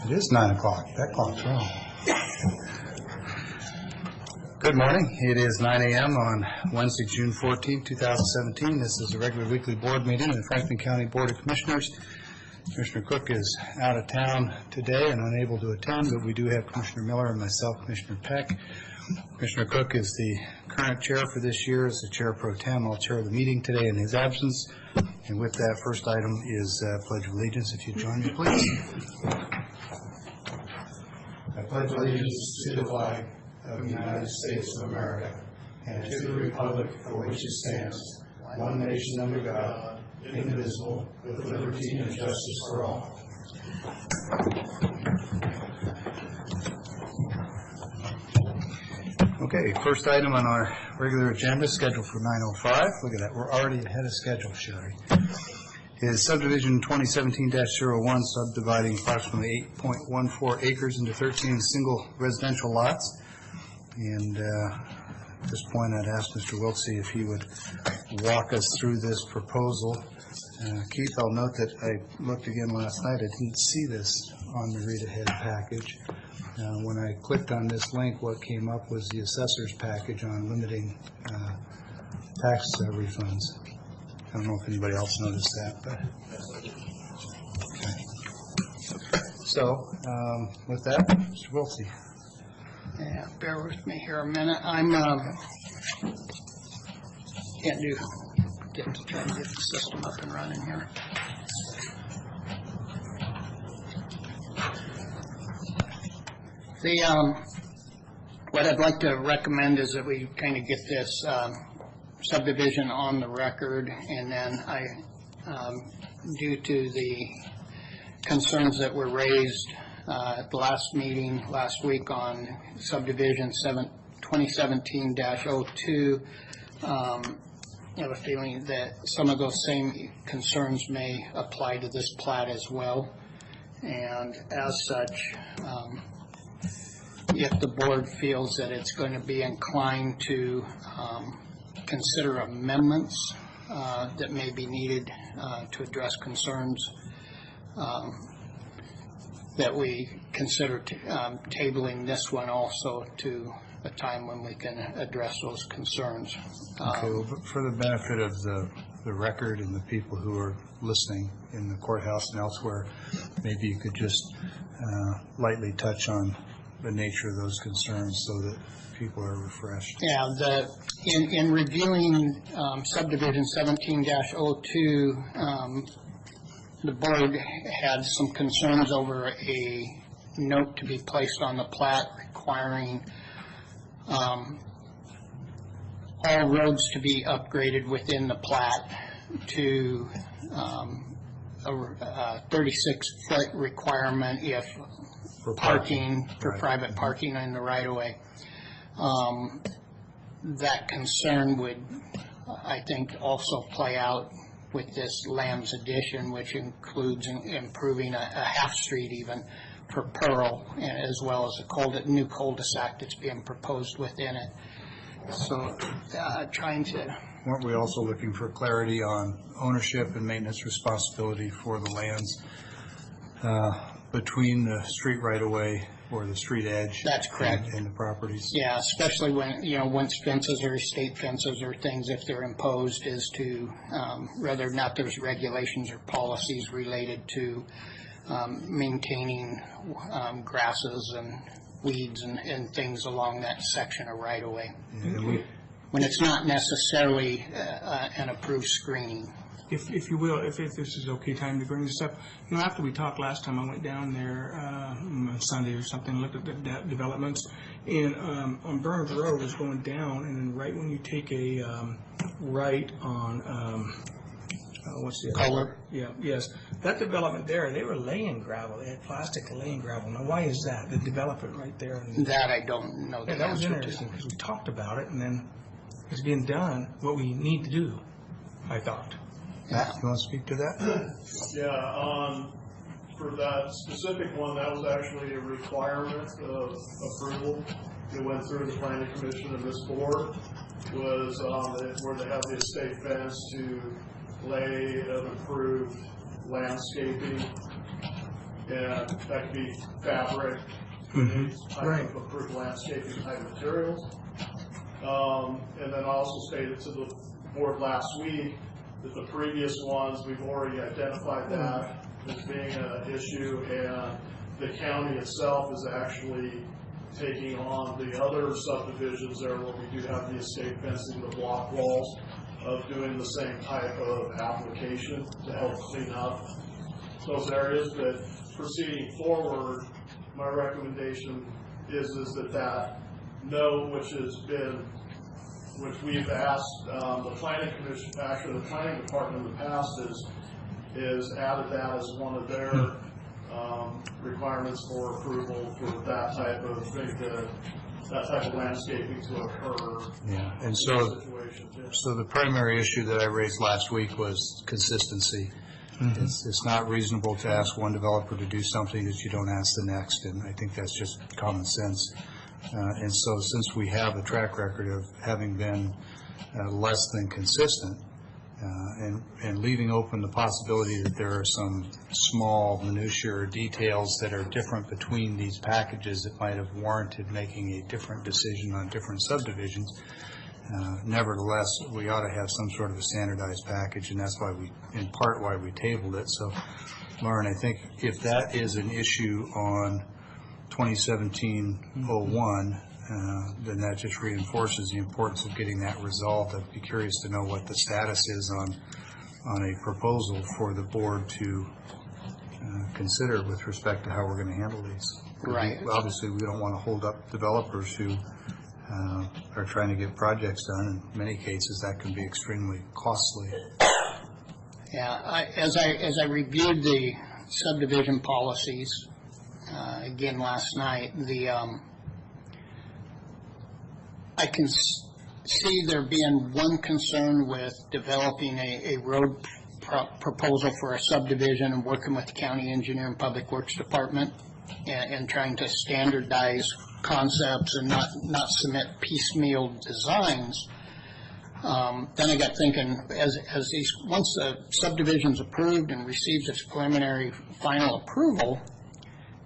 It is 9 o'clock. That clock's wrong. Good morning. It is 9 a.m. on Wednesday, June 14, 2017. This is a regular weekly board meeting of the Franklin County Board of Commissioners. Commissioner Cook is out of town today and unable to attend, but we do have Commissioner Miller and myself, Commissioner Peck. Commissioner Cook is the current chair for this year. As the chair pro tem, I'll chair the meeting today in his absence. And with that, first item is Pledge of Allegiance. If you join me, please. I pledge allegiance to the flag of the United States of America and to the republic for which it stands, one nation under God, indivisible, with liberty and justice for all. Okay, first item on our regular agenda, scheduled for 9:05. Look at that, we're already ahead of schedule, Sherry. Is subdivision 2017-01, subdividing approximately 8.14 acres into 13 single residential lots. And at this point, I'd ask Mr. Wiltsey if he would walk us through this proposal. Keith, I'll note that I looked again last night. I didn't see this on the read-ahead package. When I clicked on this link, what came up was the assessor's package on limiting tax refunds. I don't know if anybody else noticed that, but okay. So, with that, Mr. Wiltsey. Yeah, bear with me here a minute. I'm get to try to get the system up and running here. What I'd like to recommend is that we kind of get this subdivision on the record, and then due to the concerns that were raised at the last meeting last week on subdivision 2017-02, I have a feeling that some of those same concerns may apply to this plat as well, and as such, if the board feels that it's going to be inclined to consider amendments that may be needed to address concerns, that we consider tabling this one also to a time when we can address those concerns. Okay, well, for the benefit of the record and the people who are listening in the courthouse and elsewhere, maybe you could just lightly touch on the nature of those concerns so that people are refreshed. Yeah, in reviewing subdivision 17-02, the board had some concerns over a note to be placed on the plat requiring all roads to be upgraded within the plat to a 36-foot requirement if for parking, for right. Private parking in the right-of-way. That concern would, I think, also play out with this Lamb's addition, which includes improving a half street even for Pearl, as well as a new cul-de-sac that's being proposed within it. So trying to... Weren't we also looking for clarity on ownership and maintenance responsibility for the lands between the street right-of-way or the street edge? That's correct. And the properties? Yeah, especially when, once fences or state fences or things, if they're imposed, as to whether or not there's regulations or policies related to maintaining grasses and weeds and things along that section of right-of-way. Yeah, when it's not necessarily an approved screening. If you will, if this is okay time to bring this up, after we talked last time, I went down there on Sunday or something, looked at the developments, and on Burns Road is going down, and then right when you take a right on what's the color? Yeah, yes, that development there, they were laying gravel. They had plastic laying gravel. Now, why is that? The development right there. And that I don't know. Yeah, that was interesting because we talked about it, and then it's being done what we need to do, I thought. Matt, you want to speak to that? Yeah, for that specific one, that was actually a requirement of approval. It went through the planning commission and this board, was where they have the estate fence to lay an approved landscaping And that could be fabric, type of approved landscaping type materials. And then I also stated to the board last week that the previous ones, we've already identified that as being an issue, and the county itself is actually taking on the other subdivisions there where we do have the estate fencing, the block walls, of doing the same type of application to help clean up those areas. But proceeding forward, my recommendation is that note, which we've asked the planning commission, actually the planning department in the past is added that as one of their requirements for approval for that type of thing, that type of landscaping to occur. Yeah, and so the primary issue that I raised last week was consistency. It's not reasonable to ask one developer to do something that you don't ask the next, and I think that's just common sense. And so since we have a track record of having been less than consistent, and leaving open the possibility that there are some small minutiae or details that are different between these packages that might have warranted making a different decision on different subdivisions, nevertheless, we ought to have some sort of a standardized package, and that's why in part why we tabled it. So, Lauren, I think if that is an issue on 2017-01, then that just reinforces the importance of getting that resolved. I'd be curious to know what the status is on a proposal for the board to consider with respect to how we're going to handle these. Right. Obviously, we don't want to hold up developers who are trying to get projects done. In many cases, that can be extremely costly. Yeah, as I reviewed the subdivision policies again last night, I can see there being one concern with developing a road proposal for a subdivision and working with the county engineer and public works department and trying to standardize concepts and not submit piecemeal designs. Then I got thinking, once the subdivision's approved and receives its preliminary final approval,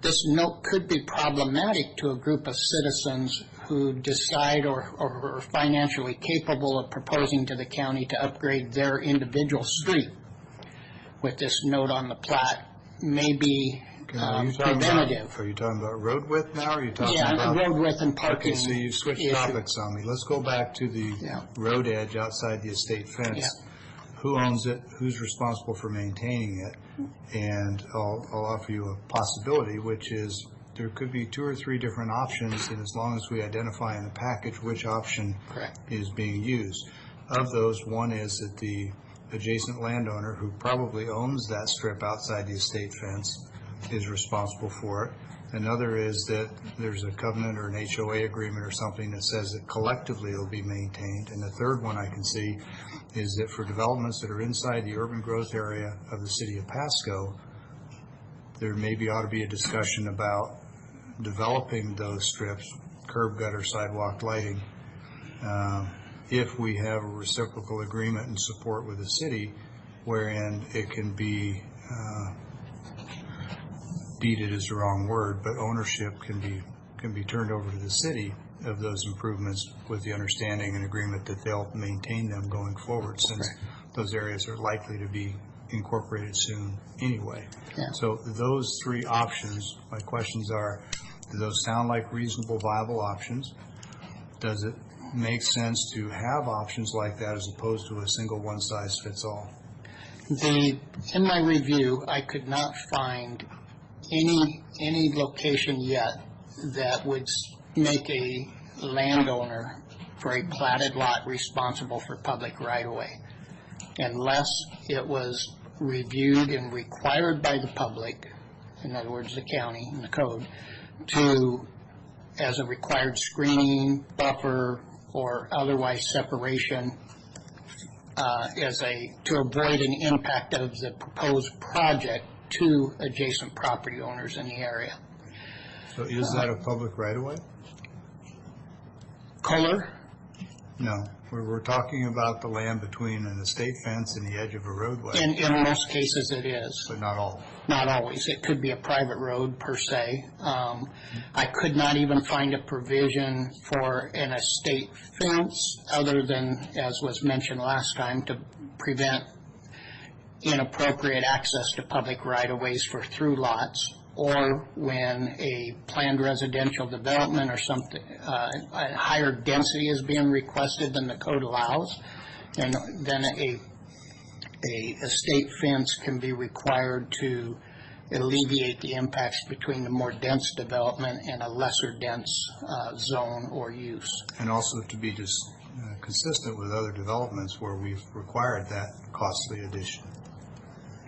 this note could be problematic to a group of citizens who decide or are financially capable of proposing to the county to upgrade their individual street. With this note on the plat, may be preventative. Are you talking about road width now, or are you talking about? about? Yeah, road width and parking. Okay, so you've switched topics on me. Let's go back to the road edge outside the estate fence. Yeah. Who owns it? Who's responsible for maintaining it? And I'll offer you a possibility, which is there could be 2 or 3 different options, and as long as we identify in the package which option is being used. Of those, one is that the adjacent landowner, who probably owns that strip outside the estate fence, is responsible for it. Another is that there's a covenant or an HOA agreement or something that says that collectively it'll be maintained. And the third one I can see is that for developments that are inside the urban growth area of the city of Pasco, there maybe ought to be a discussion about developing those strips, curb, gutter, sidewalk, lighting, if we have a reciprocal agreement and support with the city, wherein it can be deeded is the wrong word, but ownership can be turned over to the city of those improvements with the understanding and agreement that they'll maintain them going forward, since those areas are likely to be incorporated soon anyway. Yeah. So those 3 options, my questions are, do those sound like reasonable, viable options? Does it make sense to have options like that as opposed to a single one-size-fits-all? In my review, I could not find any location yet that would make a landowner for a platted lot responsible for public right-of-way, unless it was reviewed and required by the public, in other words, the county and the code, as a required screening, buffer, or otherwise separation to avoid an impact of the proposed project to adjacent property owners in the area. So is that a public right-of-way? Color? No. We're talking about the land between an estate fence and the edge of a roadway. In most cases it is. But not all. Not always. It could be a private road per se. I could not even find a provision for an estate fence other than, as was mentioned last time, to prevent inappropriate access to public right-of-ways for through lots, or when a planned residential development or something, a higher density is being requested than the code allows, and then a estate fence can be required to alleviate the impacts between the more dense development and a lesser dense zone or use. And also to be just consistent with other developments where we've required that costly addition,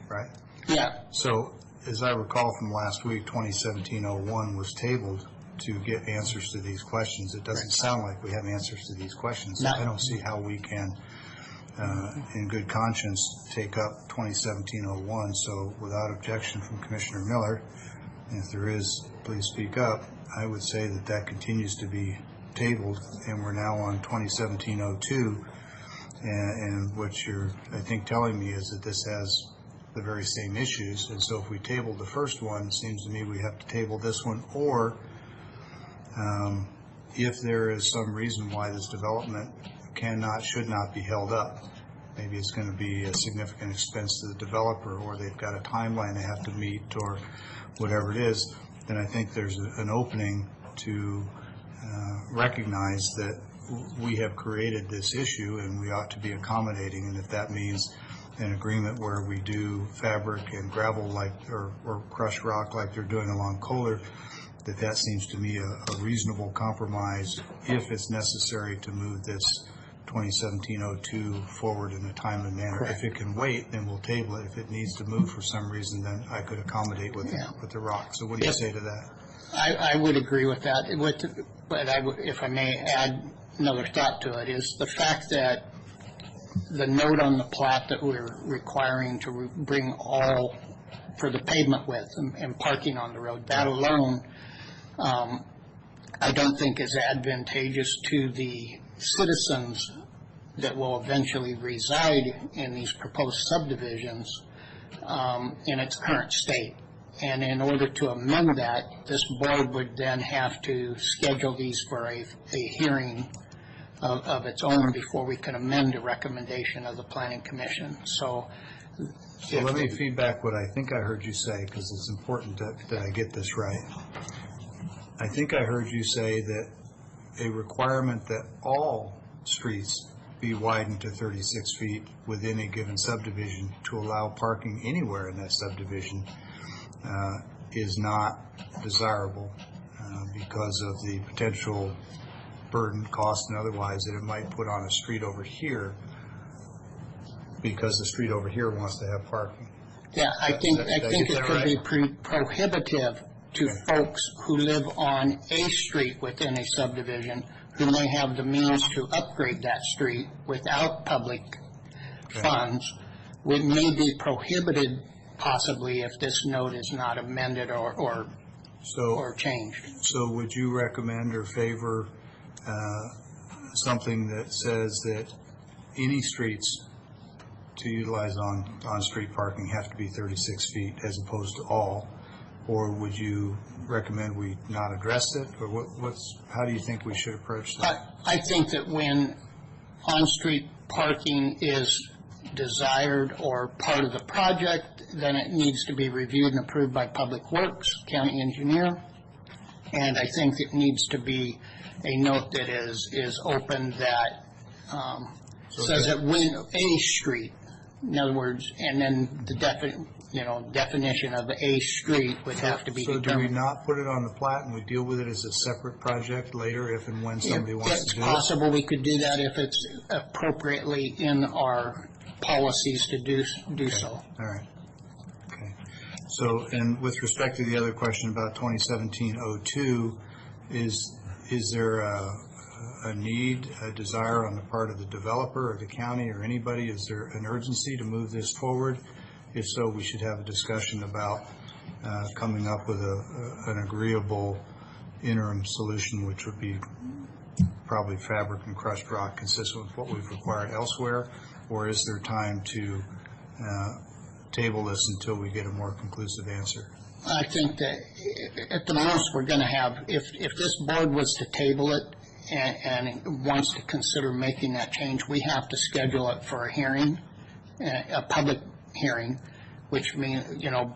right? Yeah, So, as I recall from last week, 2017-01 was tabled to get answers to these questions. It doesn't sound like we have answers to these questions. No. I don't see how we can, in good conscience, take up 2017-01. So, without objection from Commissioner Miller, and if there is, please speak up. I would say that that continues to be tabled, and we're now on 2017-02. And what you're, I think, telling me is that this has the very same issues, and so if we table the first one, it seems to me we have to table this one, or if there is some reason why this development should not be held up, maybe it's going to be a significant expense to the developer, or they've got a timeline they have to meet, or whatever it is, then I think there's an opening to recognize that we have created this issue and we ought to be accommodating, and if that means an agreement where we do fabric and gravel or crushed rock like they're doing along Kohler, that seems to me a reasonable compromise if it's necessary to move this 2017-02 forward in a timely manner. Correct. If it can wait, then we'll table it. If it needs to move for some reason, then I could accommodate with the rock. So what do you say to that? I would agree with that. But if I may add another thought to it, is the fact that the note on the plat that we're requiring to bring all for the pavement width and parking on the road, that alone, I don't think is advantageous to the citizens that will eventually reside in these proposed subdivisions in its current state. And in order to amend that, this board would then have to schedule these for a hearing of its own before we can amend a recommendation of the Planning Commission. So let me feedback what I think I heard you say, because it's important that I get this right. I think I heard you say that a requirement that all streets be widened to 36 feet within a given subdivision to allow parking anywhere in that subdivision is not desirable because of the potential burden, cost, and otherwise that it might put on a street over here, because the street over here wants to have parking. yeah, I think it could be prohibitive to folks who live on a street within a subdivision who may have the means to upgrade that street without public funds, would may be prohibited possibly if this note is not amended or changed. So would you recommend or favor something that says that any streets to utilize on-street parking have to be 36 feet as opposed to all? Or would you recommend we not address it? Or how do you think we should approach that? I think that when on-street parking is desired or part of the project, then it needs to be reviewed and approved by Public Works, county engineer. And I think it needs to be a note that is open that says that when a street, in other words, and then the definition of a street would have to be determined. So do we not put it on the plat and we deal with it as a separate project later if and when somebody wants to do it? It's possible we could do that if it's appropriately in our policies to do so. All right. Okay. So, and with respect to the other question about 2017-02, is there a need, a desire on the part of the developer or the county or anybody? Is there an urgency to move this forward? If so, we should have a discussion about coming up with an agreeable interim solution, which would be probably fabric and crushed rock consistent with what we've required elsewhere. Or is there time to table this until we get a more conclusive answer? I think that at the most, we're going to have, if this board was to table it and wants to consider making that change, we have to schedule it for a hearing, a public hearing, which means,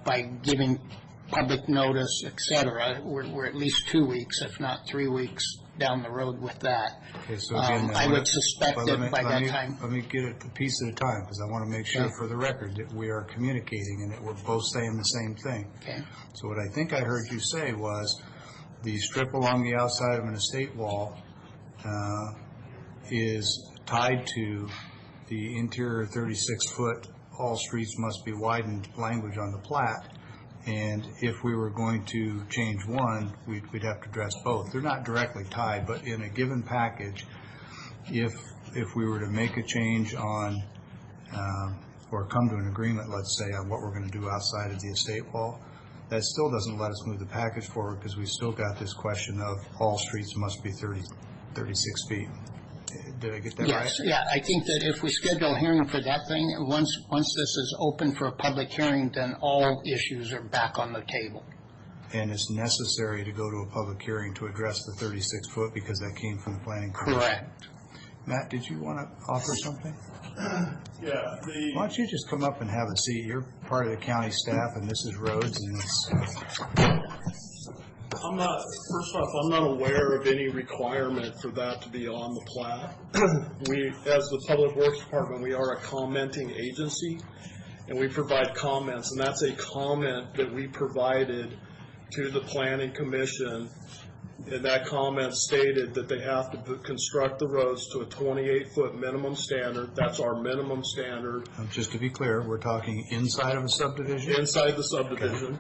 by giving public notice, et cetera, we're at least 2 weeks, if not 3 weeks down the road with that. Okay, so again, I would suspect that by that time. Let me get it a piece at a time, because I want to make sure for the record that we are communicating and that we're both saying the same thing. Okay. So what I think I heard you say was the strip along the outside of an estate wall is tied to the interior 36-foot, all streets must be widened language on the plat. And if we were going to change one, we'd have to address both. They're not directly tied, but in a given package, if we were to make a change on, or come to an agreement, let's say, on what we're going to do outside of the estate wall, that still doesn't let us move the package forward because we still got this question of all streets must be 36 feet. Did I get that right? Yes, yeah, I think that if we schedule a hearing for that thing, once this is open for a public hearing, then all issues are back on the table. And it's necessary to go to a public hearing to address the 36-foot because that came from the planning commission. Correct. Matt, did you want to offer something? Yeah, Why don't you just come up and have a seat? You're part of the county staff, and this is Rhodes, and it's... first off, I'm not aware of any requirement for that to be on the plat. We, as the Public Works Department, we are a commenting agency, and we provide comments, and that's a comment that we provided to the Planning Commission, and that comment stated that they have to construct the roads to a 28-foot minimum standard. That's our minimum standard. Just to be clear, we're talking inside of a subdivision? Inside the subdivision.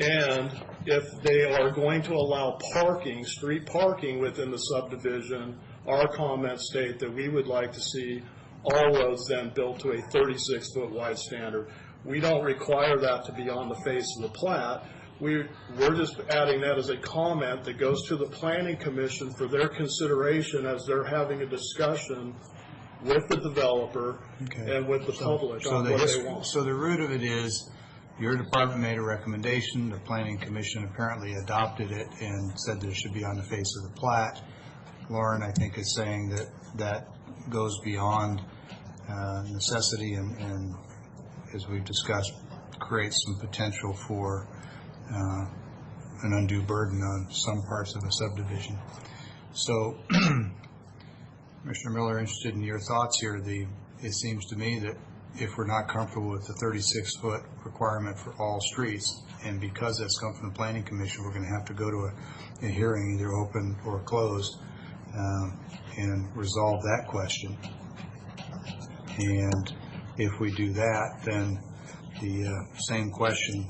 And if they are going to allow parking, street parking within the subdivision, our comments state that we would like to see all roads then built to a 36-foot wide standard. We don't require that to be on the face of the plat. We're just adding that as a comment that goes to the Planning Commission for their consideration as they're having a discussion with the developer and with the public on what they want. So the root of it is, your department made a recommendation, the Planning Commission apparently adopted it and said that it should be on the face of the plat. Lauren, I think, is saying that that goes beyond necessity and, as we've discussed, creates some potential for an undue burden on some parts of the subdivision. So, Commissioner Miller, interested in your thoughts here. It seems to me that if we're not comfortable with the 36-foot requirement for all streets, and because that's come from the Planning Commission, we're going to have to go to a hearing, either open or closed, and resolve that question. And if we do that, then the same question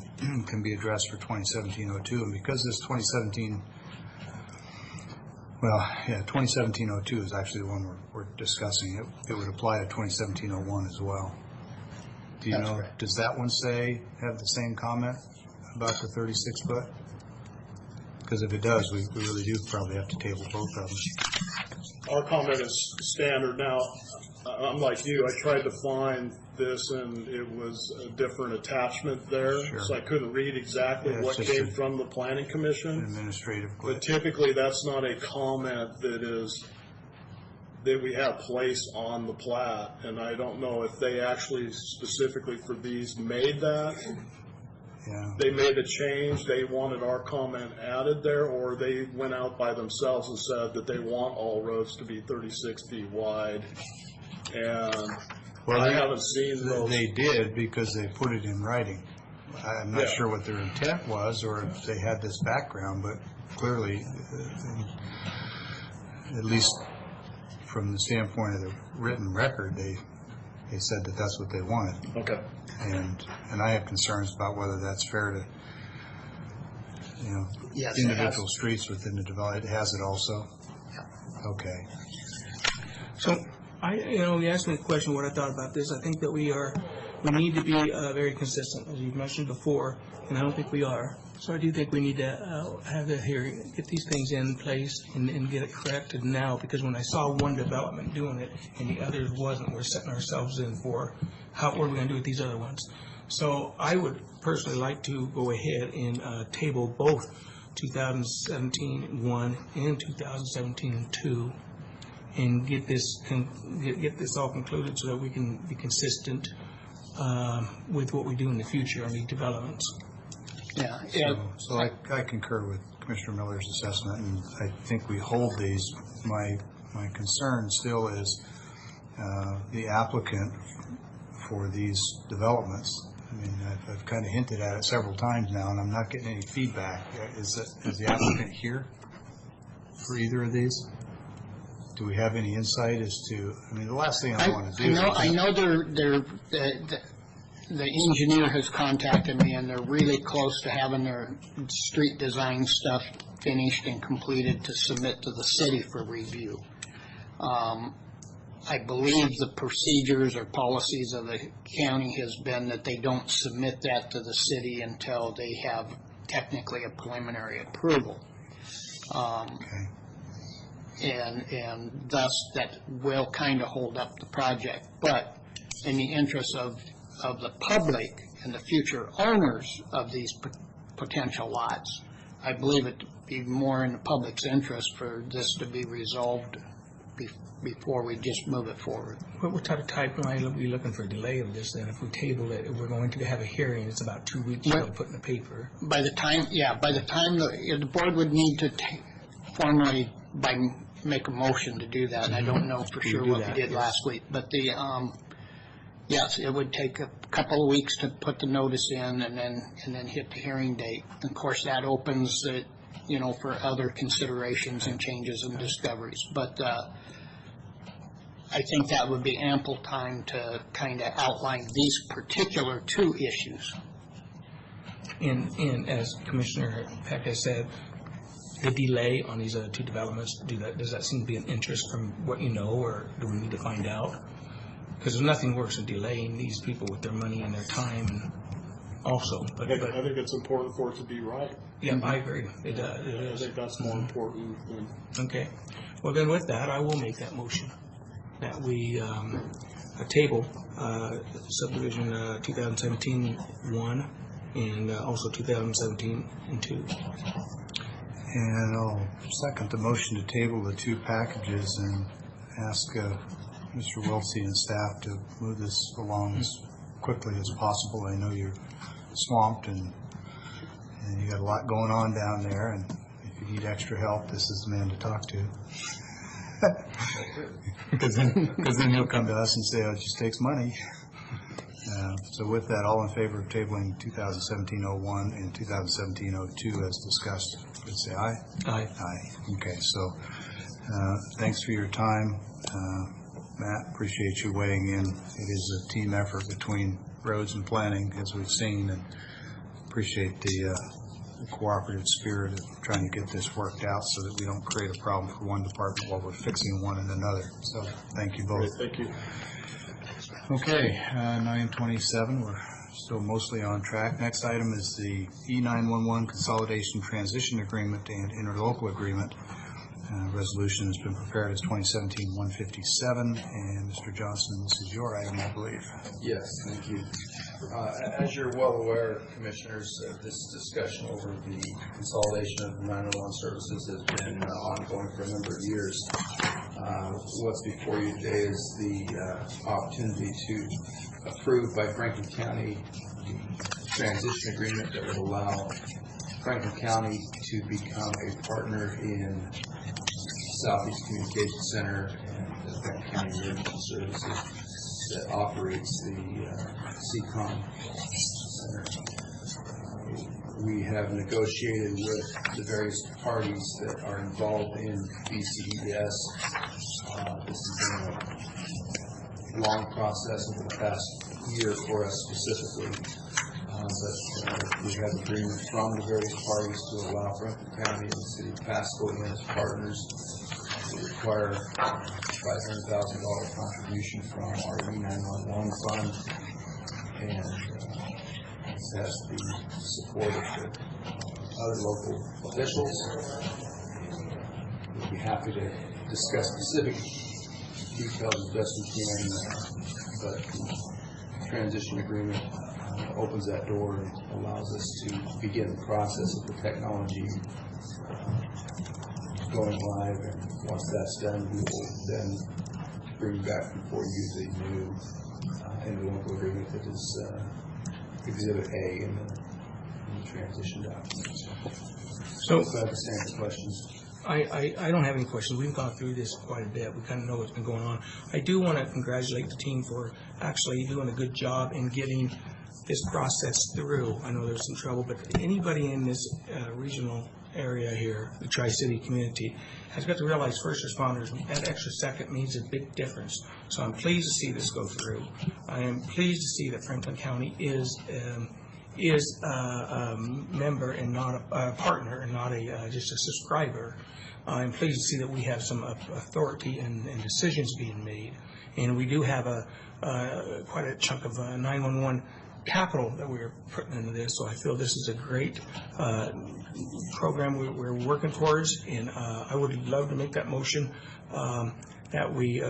can be addressed for 2017-02. And because this 2017-02 is actually the one we're discussing, it would apply to 2017-01 as well. Do you know, right. Does that one have the same comment about the 36-foot? Because if it does, we really do probably have to table both of them. Our comment is standard. Now, I'm like you, I tried to find this and it was a different attachment there, so I couldn't read exactly what came from the Planning Commission. Administrative glitch. But typically that's not a comment that we have placed on the plat, and I don't know if they actually specifically for these made that. Yeah. They made a change, they wanted our comment added there, or they went out by themselves and said that they want all roads to be 36 feet wide. And I haven't seen those. They did because they put it in writing. I'm not sure what their intent was or if they had this background, but clearly, at least from the standpoint of the written record, they said that that's what they wanted. Okay. And I have concerns about whether that's fair to, individual streets within the development. It has it also? Yeah. Okay. So, you asked me the question what I thought about this. I think that we need to be very consistent, as you've mentioned before, and I don't think we are. So I do think we need to have a hearing, get these things in place, and get it corrected now, because when I saw one development doing it and the others wasn't, we're setting ourselves in for what are we going to do with these other ones. So I would personally like to go ahead and table both 2017-1 and 2017-2 and get this all concluded so that we can be consistent with what we do in the future on these developments. Yeah, So I concur with Commissioner Miller's assessment, and I think we hold these. My concern still is the applicant for these developments. I mean, I've kind of hinted at it several times now, and I'm not getting any feedback. Is the applicant here for either of these? Do we have any insight as to, I mean, the last thing I want to do. I know the engineer has contacted me, and they're really close to having their street design stuff finished and completed to submit to the city for review. I believe the procedures or policies of the county has been that they don't submit that to the city until they have technically a preliminary approval. Okay. And thus that will kind of hold up the project. But in the interest of the public and the future owners of these potential lots, I believe it to be more in the public's interest for this to be resolved before we just move it forward. What type of timeline are we looking for a delay of this then? If we table it, if we're going to have a hearing, it's about 2 weeks to put in the paper. By the time the board would need to formally make a motion to do that, and I don't know for sure what we did last week, but yes, it would take a couple of weeks to put the notice in and then hit the hearing date. Of course, that opens it, for other considerations and changes and discoveries. But I think that would be ample time to kind of outline these particular two issues. And as Commissioner Peck has said, the delay on these other two developments, does that seem to be an interest from what you know, or do we need to find out? Because nothing worse than delaying these people with their money and their time and also. I think it's important for it to be right. Yeah, I agree. It I is. think that's more important than. Okay. Well, then with that, I will make that motion that we table subdivision 2017-1 and also 2017-2. And I'll second the motion to table the two packages and ask Mr. Wiltsey and staff to move this along as quickly as possible. I know you're swamped and you got a lot going on down there, and if you need extra help, this is the man to talk to. Because then he'll come to us and say, oh, it just takes money. So with that, all in favor of tabling 2017-01 and 2017-02 as discussed, would say aye. Aye. Aye. Okay, so thanks for your time, Matt. Appreciate you weighing in. It is a team effort between roads and planning, as we've seen, and appreciate the cooperative spirit of trying to get this worked out so that we don't create a problem for one department while we're fixing one in another. So thank you both. Great, thank you. Okay, 9:27, we're still mostly on track. Next item is the E911 Consolidation Transition Agreement and Interlocal Agreement. Resolution has been prepared as 2017-157, and Mr. Johnson, this is your item, I believe. Yes, thank you. As you're well aware, Commissioners, this discussion over the consolidation of 911 services has been ongoing for a number of years. What's before you today is the opportunity to approve by Franklin County the transition agreement that would allow Franklin County to become a partner in Southeast Communication Center and the Franklin County Emergency Services that operates the CCOM Center. We have negotiated with the various parties that are involved in BCES. This has been a long process over the past year for us specifically. But we have agreement from the various parties to allow Franklin County and the City of Pasco as partners to require $500,000 contribution from our E911 fund, and this has the support of the other local officials. We'll be happy to discuss specific details as best we can, but the transition agreement opens that door and allows us to begin the process of the technology going live. And once that's done, we will then bring back before you the new interlocal agreement that is Exhibit A in the transition document. So I understand the questions. I don't have any questions. We've gone through this quite a bit. We kind of know what's been going on. I do want to congratulate the team for actually doing a good job in getting this process through. I know there's some trouble, but anybody in this regional area here, the Tri-City community, has got to realize first responders, that extra second means a big difference. So I'm pleased to see this go through. I am pleased to see that Franklin County is a member and not a partner and not just a subscriber. I'm pleased to see that we have some authority and decisions being made. And we do have quite a chunk of 911 capital that we're putting into this. So I feel this is a great program we're working towards. And I would love to make that motion that we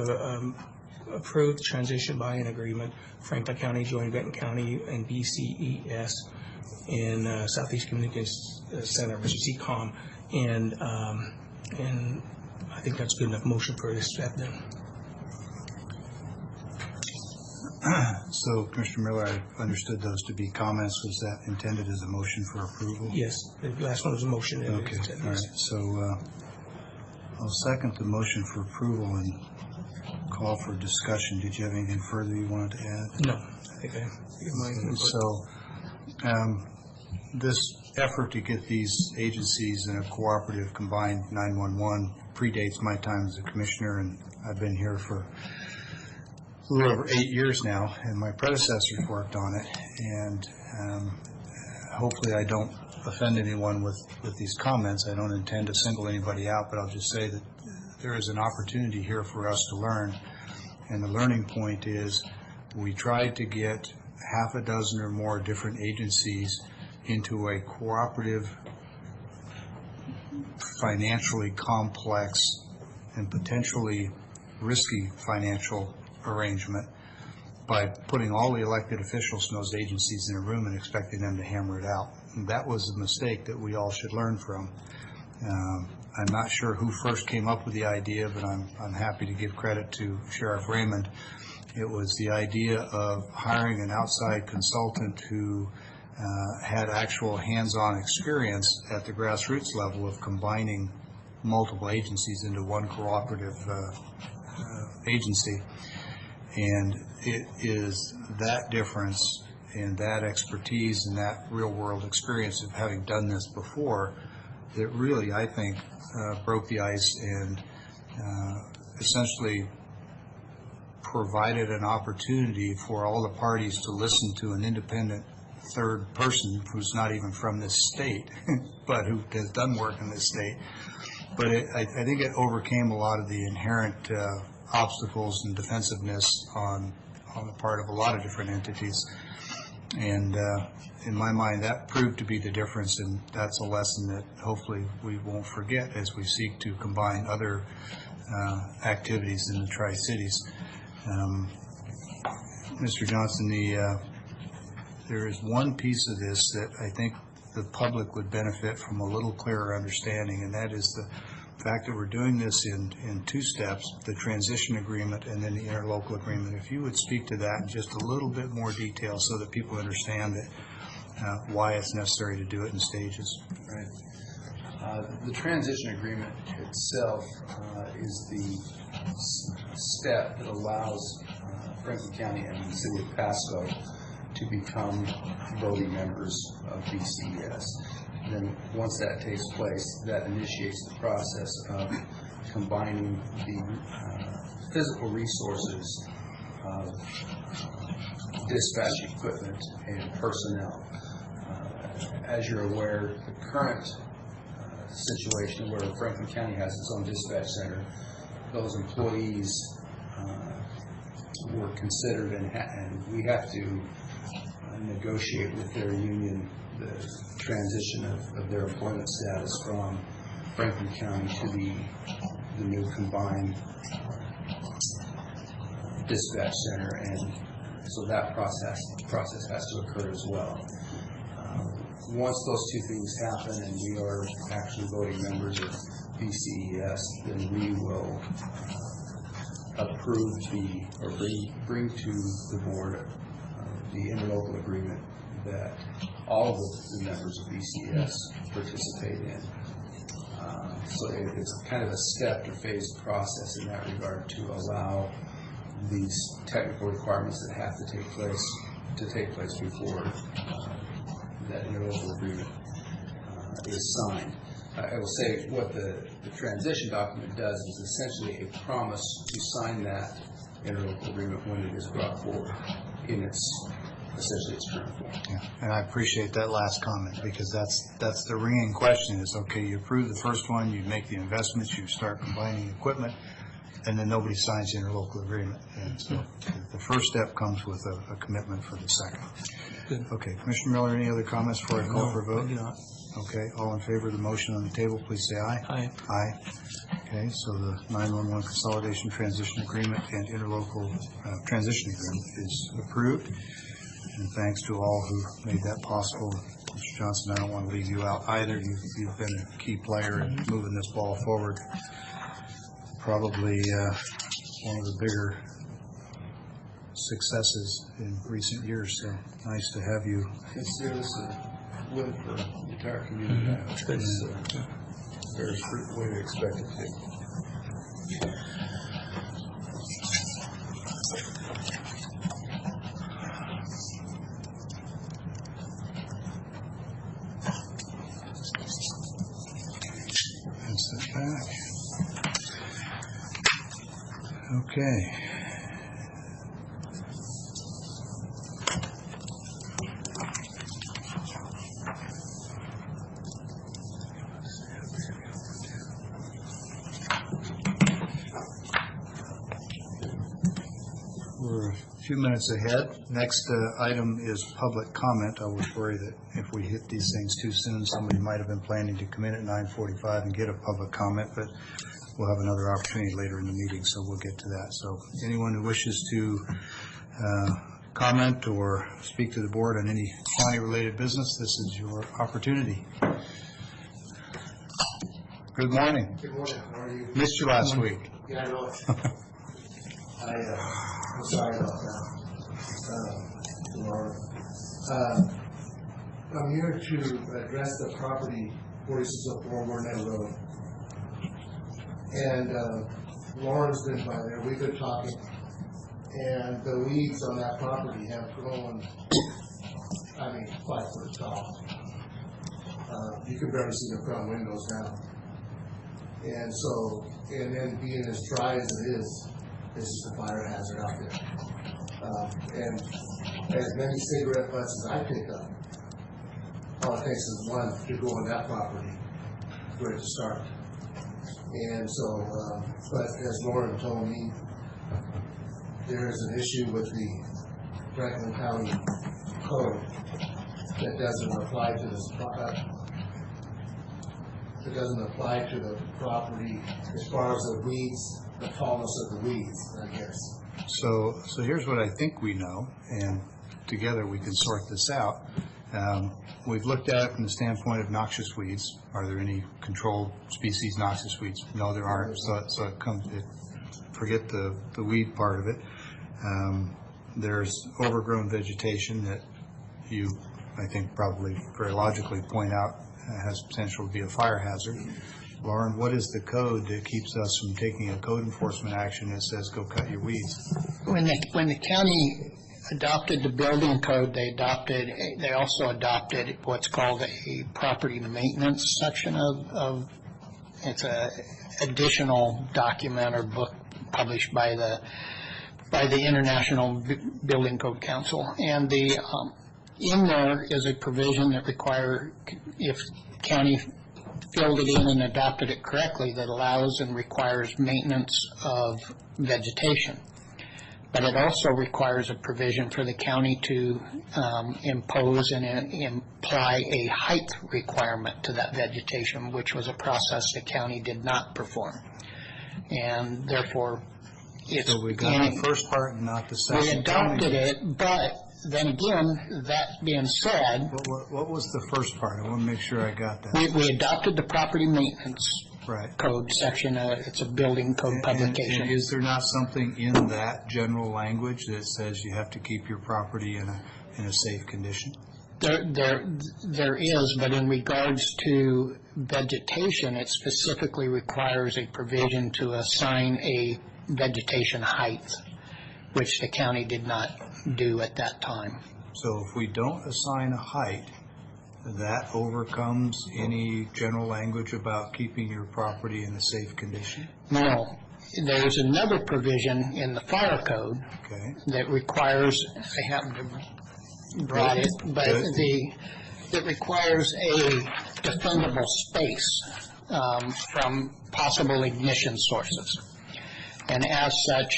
approve the transition buy-in agreement, Franklin County, join Benton County, and BCES in Southeast Communications Center, which is ECOM, and I think that's a good enough motion for this step then. So, Commissioner Miller, I understood those to be comments. Was that intended as a motion for approval? Yes, the last one was a motion. Okay, all right. So I'll second the motion for approval and call for discussion. Did you have anything further you wanted to add? No, I think I give my input. So this effort to get these agencies in a cooperative combined 911 predates my time as a commissioner, and I've been here for a little over 8 years now, and my predecessors worked on it. And hopefully I don't offend anyone with these comments. I don't intend to single anybody out, but I'll just say that there is an opportunity here for us to learn. And the learning point is we tried to get half a dozen or more different agencies into a cooperative, financially complex, and potentially risky financial arrangement by putting all the elected officials in those agencies in a room and expecting them to hammer it out. And that was a mistake that we all should learn from. I'm not sure who first came up with the idea, but I'm happy to give credit to Sheriff Raymond. It was the idea of hiring an outside consultant who had actual hands-on experience at the grassroots level of combining multiple agencies into one cooperative agency. And it is that difference and that expertise and that real-world experience of having done this before that really, I think, broke the ice and essentially provided an opportunity for all the parties to listen to an independent third person who's not even from this state, but who has done work in this state. But I think it overcame a lot of the inherent obstacles and defensiveness on the part of a lot of different entities. And in my mind, that proved to be the difference, and that's a lesson that hopefully we won't forget as we seek to combine other activities in the Tri-Cities. Mr. Johnson, there is one piece of this that I think the public would benefit from a little clearer understanding, and that is the fact that we're doing this in two steps, the transition agreement and then the interlocal agreement. If you would speak to that in just a little bit more detail so that people understand that, why it's necessary to do it in stages. Right. The transition agreement itself is the step that allows Franklin County and the City of Pasco to become voting members of BCES. And then once that takes place, that initiates the process of combining the physical resources of dispatch equipment and personnel. As you're aware, the current situation where Franklin County has its own dispatch center, those employees were considered, and we have to negotiate with their union the transition of their employment status from Franklin County to the new combined dispatch center and So that process has to occur as well. Once those two things happen and we are actually voting members of BCES, then we will approve or bring to the board the interlocal agreement that all of the members of BCES participate in. So it's kind of a stepped or phased process in that regard to allow these technical requirements that have to take place before that interlocal agreement is signed. I will say what the transition document does is essentially a promise to sign that interlocal agreement when it is brought forward in essentially its current form. Yeah, and I appreciate that last comment, because that's the ringing question is, okay, you approve the first one, you make the investments, you start combining equipment, and then nobody signs the interlocal agreement. And so the first step comes with a commitment for the second. Good. Okay, Commissioner Miller, any other comments before I call for a vote? I do not. Okay, all in favor of the motion on the table, please say aye. Aye. Aye. Okay, so the 911 Consolidation Transition Agreement and Interlocal Transition Agreement is approved. And thanks to all who made that possible. Mr. Johnson, I don't want to leave you out either. You've been a key player in moving this ball forward. Probably one of the bigger successes in recent years. So nice to have you. Consider this a win for the entire community. It's a very fruitful way to expect it to. Back. Okay. We're a few minutes ahead. Next item is public comment. I was worried that if we hit these things too soon, somebody might have been planning to come in at 9:45 and get a public comment, but we'll have another opportunity later in the meeting, so we'll get to that. So anyone who wishes to comment or speak to the board on any county-related business, this is your opportunity. Good morning. Good morning, how are you? Missed you last week. Yeah, I know it. I'm sorry about that. Tomorrow. I'm here to address the property 4604 Warner Road. And Lauren's been by there, we've been talking, and the weeds on that property have grown, 5 foot tall. You can barely see the front windows now. And so, and then being as dry as it is, this is a fire hazard out there. And as many cigarette butts as I pick up, all it takes is one to go on that property for it to start. And so, but as Lauren told me, there is an issue with the Franklin County code that doesn't apply to this product. It doesn't apply to the property as far as the weeds, the tallness of the weeds, I guess. So here's what I think we know, and together we can sort this out. We've looked at it from the standpoint of noxious weeds. Are there any controlled species noxious weeds? No, there aren't. So it comes. Forget the weed part of it. There's overgrown vegetation that you, I think, probably very logically point out has potential to be a fire hazard. Lauren, what is the code that keeps us from taking a code enforcement action that says go cut your weeds? When the county adopted the building code, they also adopted what's called a property maintenance section of it's a additional document or book published by the International Building Code Council, and in there is a provision that requires, if county filled it in and adopted it correctly, that allows and requires maintenance of vegetation. But it also requires a provision for the county to impose and imply a height requirement to that vegetation, which was a process the county did not perform. And therefore, it's. So we got the first part and not the second. We adopted it, but then again, that being said, What was the first part? I want to make sure I got that. we adopted the property maintenance Right. code section. It's a building code publication. And is there not something in that general language that says you have to keep your property in a safe condition? There is, but in regards to vegetation, it specifically requires a provision to assign a vegetation height, which the county did not do at that time. So if we don't assign a height, that overcomes any general language about keeping your property in a safe condition? No, there's another provision in the fire code Okay. that requires, I happen to brought it, but that requires a defendable space from possible ignition sources. And as such,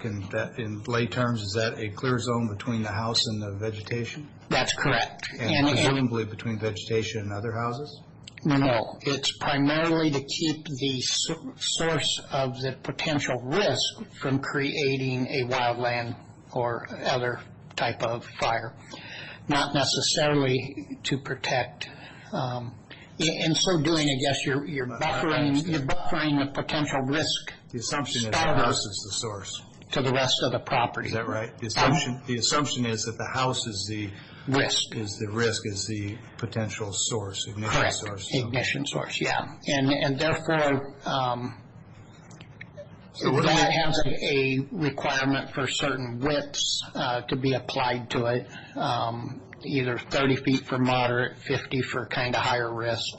In lay terms, is that a clear zone between the house and the vegetation? that's correct. And presumably between vegetation and other houses? No, it's primarily to keep the source of the potential risk from creating a wildland or other type of fire, not necessarily to protect. In so doing, I guess you're buffering the potential risk The assumption is the house is the source. to the rest of the property. Is that right? The assumption is that the house is the Risk. is the potential source, ignition Correct. source. Ignition source, yeah. And therefore, So what do that we- has a requirement for certain widths to be applied to it, either 30 feet for moderate, 50 for kind of higher risk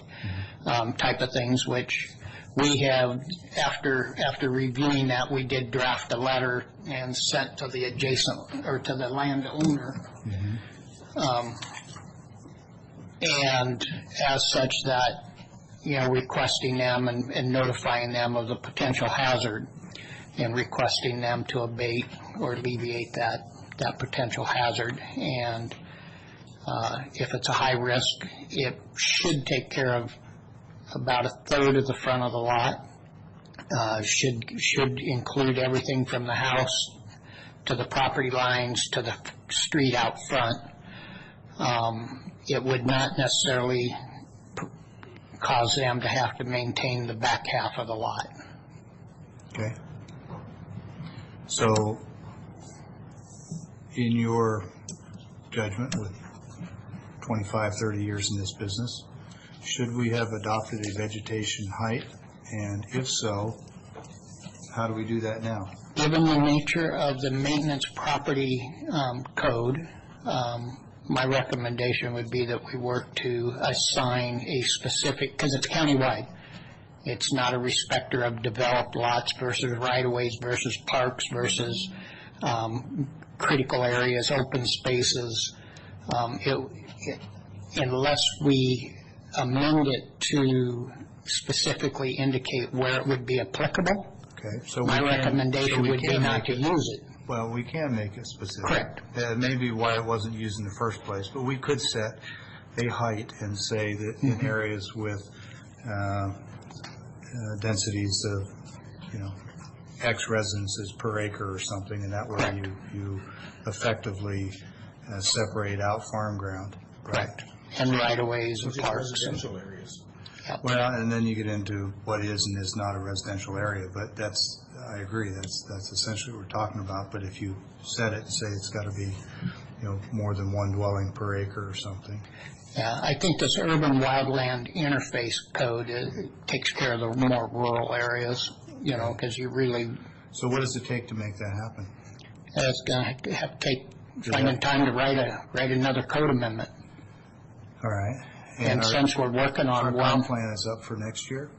type of things, which we have, after reviewing that, we did draft a letter and sent to the adjacent, or to the landowner. And as such that, requesting them and notifying them of the potential hazard and requesting them to abate or alleviate that potential hazard. And if it's a high risk, it should take care of about a third of the front of the lot. Should include everything from the house to the property lines to the street out front. It would not necessarily cause them to have to maintain the back half of the lot. Okay. So, in your judgment, with 25, 30 years in this business, should we have adopted a vegetation height? And if so, how do we do that now? Given the nature of the maintenance property code, my recommendation would be that we work to assign a specific, because it's countywide. It's not a respecter of developed lots versus right-of-ways versus parks versus critical areas, open spaces. Unless we amend it to specifically indicate where it would be applicable, Okay. So my recommendation would be not to use it. Well, we can make it specific. Correct. That may be why it wasn't used in the first place, but we could set a height and say that in areas with densities of, X residences per acre or something, and that way you effectively separate out farm ground. Correct. And right-of-ways and parks. Residential areas. Well, and then you get into what is and is not a residential area, but I agree, that's essentially what we're talking about. But if you set it and say it's got to be, more than one dwelling per acre or something. Yeah, I think this urban wildland interface code takes care of the more rural areas, because you really, So what does it take to make that happen? it's going to have to take finding time to write another code amendment. All right. And our- since we're working Our on comp one, plan is up for next year?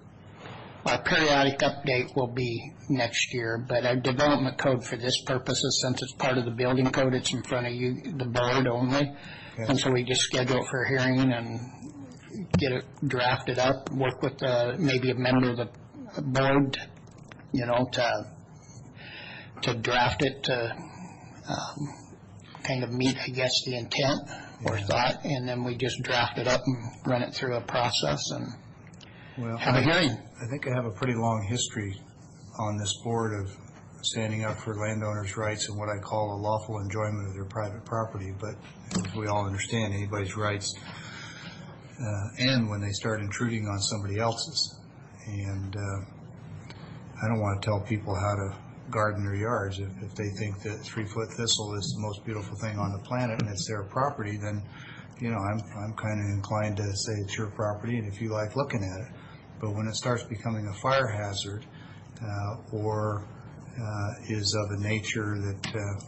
our periodic update will be next year, but our development code for this purposes, since it's part of the building code, it's in front of you, the board only. Okay. And so we just schedule it for a hearing and get it drafted up, work with maybe a member of the board, to draft it to kind of meet, I guess, the intent or thought, and then we just draft it up and run it through a process and Well, have a hearing. I think I have a pretty long history on this board of standing up for landowners' rights and what I call a lawful enjoyment of their private property, but as we all understand, anybody's rights end when they start intruding on somebody else's. And I don't want to tell people how to garden their yards. If they think that 3-foot thistle is the most beautiful thing on the planet and it's their property, then, you know, I'm kind of inclined to say it's your property and if you like looking at it. But when it starts becoming a fire hazard or is of a nature that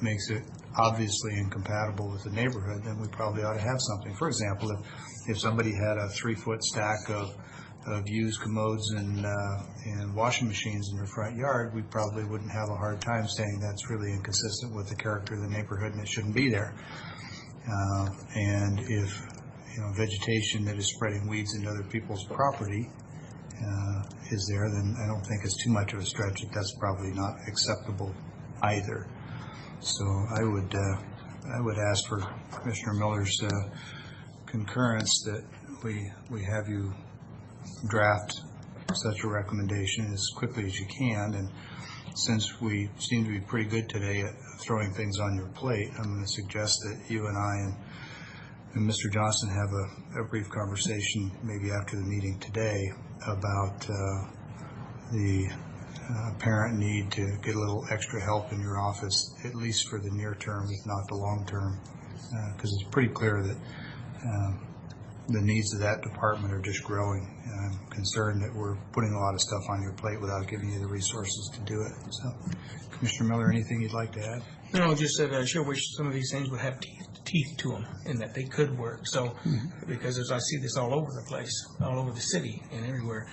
makes it obviously incompatible with the neighborhood, then we probably ought to have something. For example, if somebody had a 3-foot stack of used commodes and washing machines in their front yard, we probably wouldn't have a hard time saying that's really inconsistent with the character of the neighborhood and it shouldn't be there. And if, you know, vegetation that is spreading weeds into other people's property is there, then I don't think it's too much of a stretch that that's probably not acceptable either. So I would ask for Commissioner Miller's concurrence that we have you draft such a recommendation as quickly as you can. And since we seem to be pretty good today at throwing things on your plate, I'm going to suggest that you and I and Mr. Johnson have a brief conversation maybe after the meeting today about the apparent need to get a little extra help in your office, at least for the near term, if not the long term, because it's pretty clear that the needs of that department are just growing. And I'm concerned that we're putting a lot of stuff on your plate without giving you the resources to do it. So, Commissioner Miller, anything you'd like to add? No, just that I sure wish some of these things would have teeth to them and that they could work. So, because as I see this all over the place, all over the city and everywhere.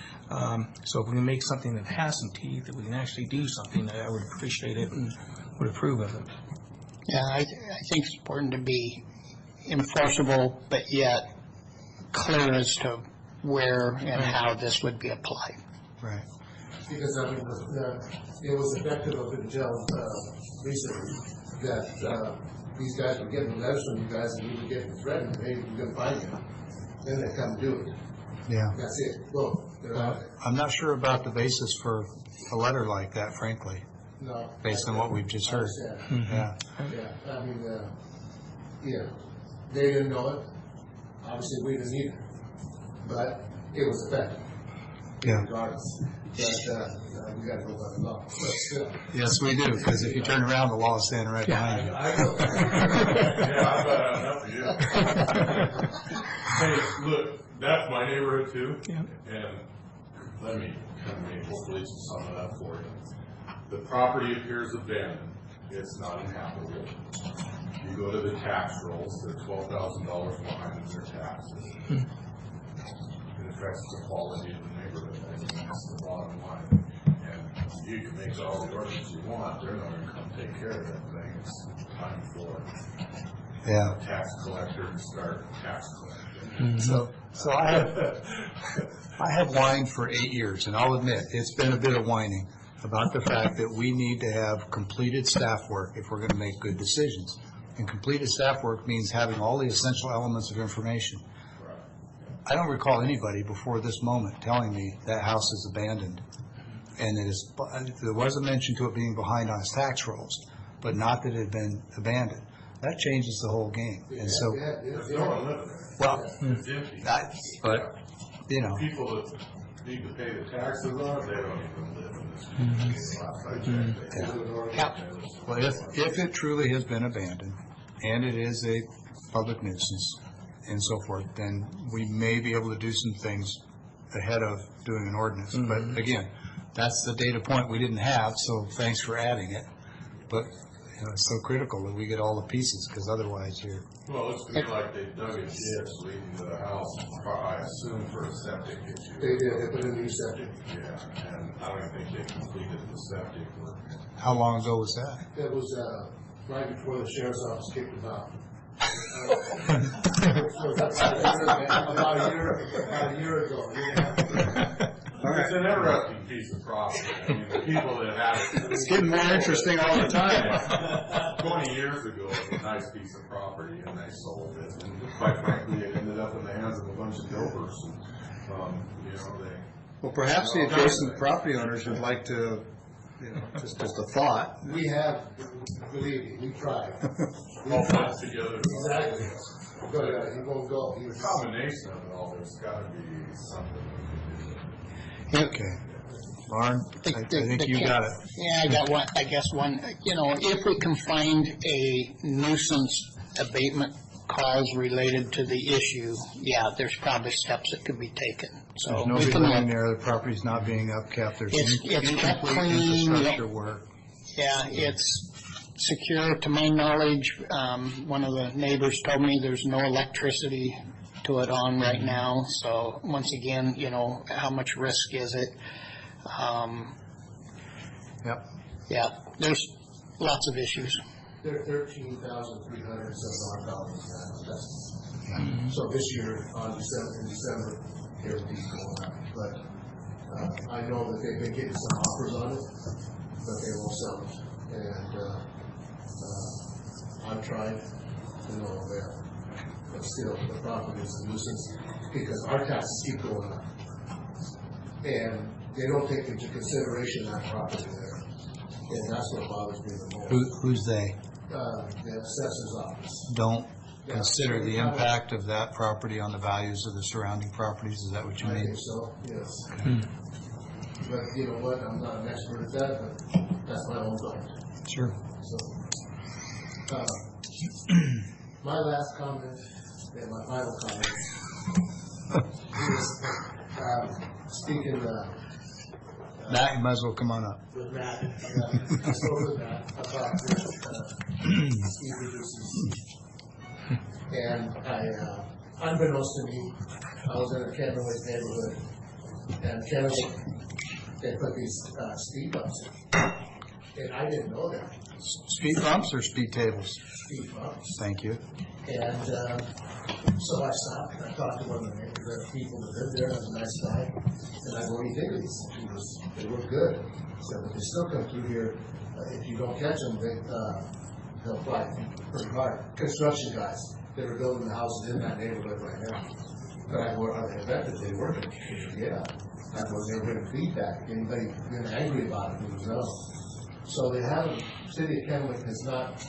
So if we can make something that has some teeth, that we can actually do something, I would appreciate it and would approve of it. Yeah, I think it's important to be enforceable, but yet clear as to where and how this would be applied. Right. Because, I mean, it was effective up until recently that these guys were getting letters from you guys and you were getting threatened, hey, we're going to find you. Then they come do it. Yeah. That's it. Well, they're out there. I'm not sure about the basis for a letter like that, frankly, No. based on what we've just heard. Yeah. Yeah, I mean, yeah, they didn't know it. Obviously, we didn't either. But it was effective. Yeah. Regardless. But we got to go by the law. But still. Yes, we do, because if you turn around, the law is standing right behind you. I know. Yeah, I bet enough of you. Hey, look, that's my neighborhood too. Yeah. And let me kind of make hopefully sum it up for you. The property appears abandoned. It's not inhabitable. You go to the tax rolls, they're $12,000 behind in their taxes. It affects the quality of the neighborhood. I mean, that's the bottom line. And you can make all the ordinance you want, they're not going to come take care of that thing. It's time for Yeah. tax collector to start tax collecting. So I have whined for 8 years, and I'll admit, it's been a bit of whining about the fact that we need to have completed staff work if we're going to make good decisions. And completed staff work means having all the essential elements of information. I don't recall anybody before this moment telling me that house is abandoned. And there was a mention to it being behind on its tax rolls, but not that it had been abandoned. That changes the whole game. And so, There's no one living there. well, It's empty. but, you know, People that need to pay the taxes on it, they don't even live in this community. Last I checked, they live in well, if it truly has been abandoned, and it is a public nuisance and so forth, then we may be able to do some things ahead of doing an ordinance. But again, that's the data point we didn't have, so thanks for adding it. But you know, it's so critical that we get all the pieces, because otherwise you're, Well, it's to me like they dug a ditch leading to the house, I assume for a septic issue. They did, they put in a new septic. Yeah, and I don't think they completed the septic work. how long ago was that? That was right before the sheriff's office kicked us out. About a year ago. Yeah. It's an interesting piece of property. I mean, the people that have it. It's getting more interesting all the time. 20 years ago, it was a nice piece of property, and they sold it. And quite frankly, it ended up in the hands of a bunch of dopers. And, you know, Well, perhaps the adjacent property owners would like to, just as a thought. We have, believe me, we tried. All put together. Exactly. But he won't go. He was Combination of it all, there's gotta be something we can do. Okay. Lauren, I think you got it. Yeah, I got one, I guess one, if we can find a nuisance abatement cause related to the issue, yeah, there's probably steps that could be taken. So There's we nobody can living look. there, the property's not being upkept, there's It's kept incomplete clean, infrastructure work. Yeah, it's secure, to my knowledge. One of the neighbors told me there's no electricity to it on right now. So once again, how much risk is it? Yep. Yeah, there's lots of issues. There are 13,300 some odd dollars now. So this year, in December, it'll be going up. But I know that they've been getting some offers on it, but they won't sell it. And I've tried, that. But still, the property is a nuisance because our taxes keep going up. And they don't take into consideration that property there. And that's what bothers me the most. Who's they? The assessor's office. Don't consider the impact of that property on the values of the surrounding properties, is that what you I mean? think so, yes. But you know what, I'm not an expert at that, but that's my own thought. Sure. So, my last comment, and my final comment, is speaking Matt, you might as well come on up. with Matt, I spoke with Matt about this speed reducers. And unbeknownst to me, I was in a Kennewick neighborhood, and Kennewick, they put these speed bumps in. And I didn't know that, Speed bumps or speed tables? speed bumps. Thank you. And so I stopped and I talked to one of the neighbors, the people that lived there, was a nice guy. And I go, what do you think of these? They were good. He said, but they still come through here. If you don't catch them, they'll fly pretty hard. Construction guys that are building the houses in that neighborhood right now. But I go, are they effective? They work. Yeah. I go, they're getting feedback. Anybody getting angry about it? He goes, no. So they haven't, City of Kennewick has not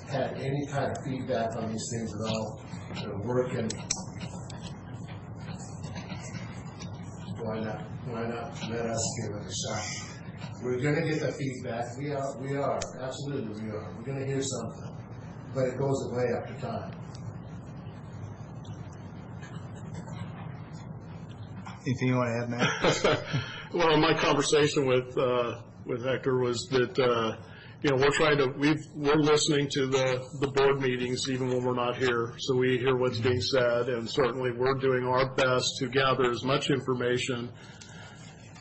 had any kind of feedback on these things at all. They're working. Why not let us give it a shot? We're gonna get the feedback. We are, absolutely we are. We're gonna hear something, but it goes away after time. Anything you want to add, Matt? Well, my conversation with Hector was that, we're listening to the board meetings even when we're not here, so we hear what's being said, and certainly we're doing our best to gather as much information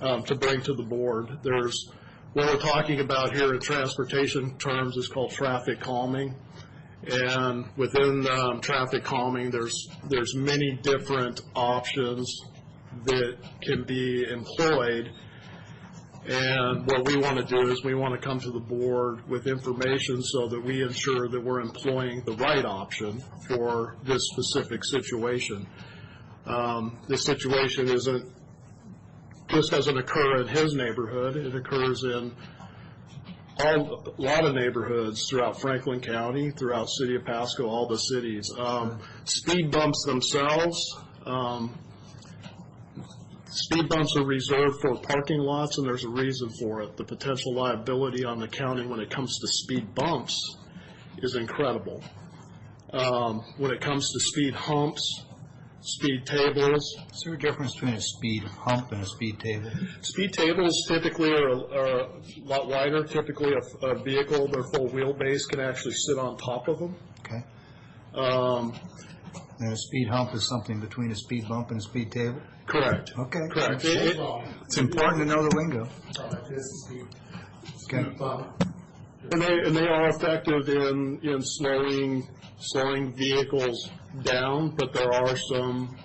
to bring to the board. What we're talking about here in transportation terms is called traffic calming. And within traffic calming, there's many different options that can be employed. And what we want to do is we want to come to the board with information so that we ensure that we're employing the right option for this specific situation. This situation doesn't occur in his neighborhood. It occurs in a lot of neighborhoods throughout Franklin County, throughout City of Pasco, all the cities. Speed bumps themselves, speed bumps are reserved for parking lots, and there's a reason for it. The potential liability on the county when it comes to speed bumps is incredible. When it comes to speed humps, speed tables. Is there a difference between a speed hump and a speed table? Speed tables typically are a lot wider. Typically, a vehicle, their full wheelbase, can actually sit on top of them. Okay. And a speed hump is something between a speed bump and a speed table? Correct. Okay. Correct. It's important to know the lingo. Like this speed Okay. bump. And they are effective in slowing vehicles down, but there are some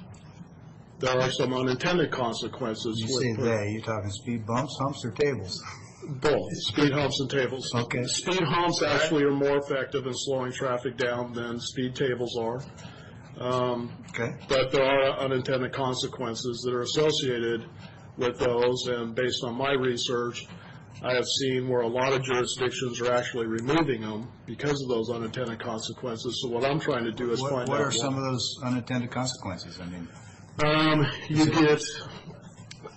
unintended consequences. You say they, you're talking speed bumps, humps, or tables? Both, speed humps and tables. Okay. Speed humps actually are more effective in slowing traffic down than speed tables are. Okay. But there are unintended consequences that are associated with those, and based on my research, I have seen where a lot of jurisdictions are actually removing them because of those unintended consequences. So what I'm trying to do is find out. What are some of those unintended consequences? I mean,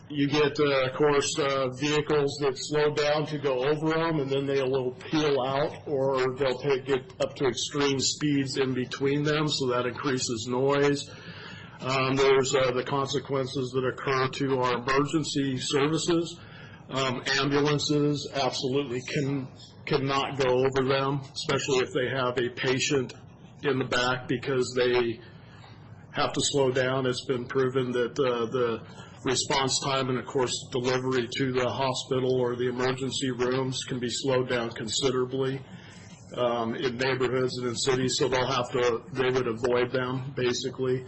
You get, of course, vehicles that slow down to go over them, and then they will peel out, or they'll get up to extreme speeds in between them, so that increases noise. There's the consequences that occur to our emergency services. Ambulances absolutely cannot go over them, especially if they have a patient in the back, because they have to slow down. It's been proven that the response time and, of course, delivery to the hospital or the emergency rooms can be slowed down considerably in neighborhoods and in cities, so they would avoid them, basically.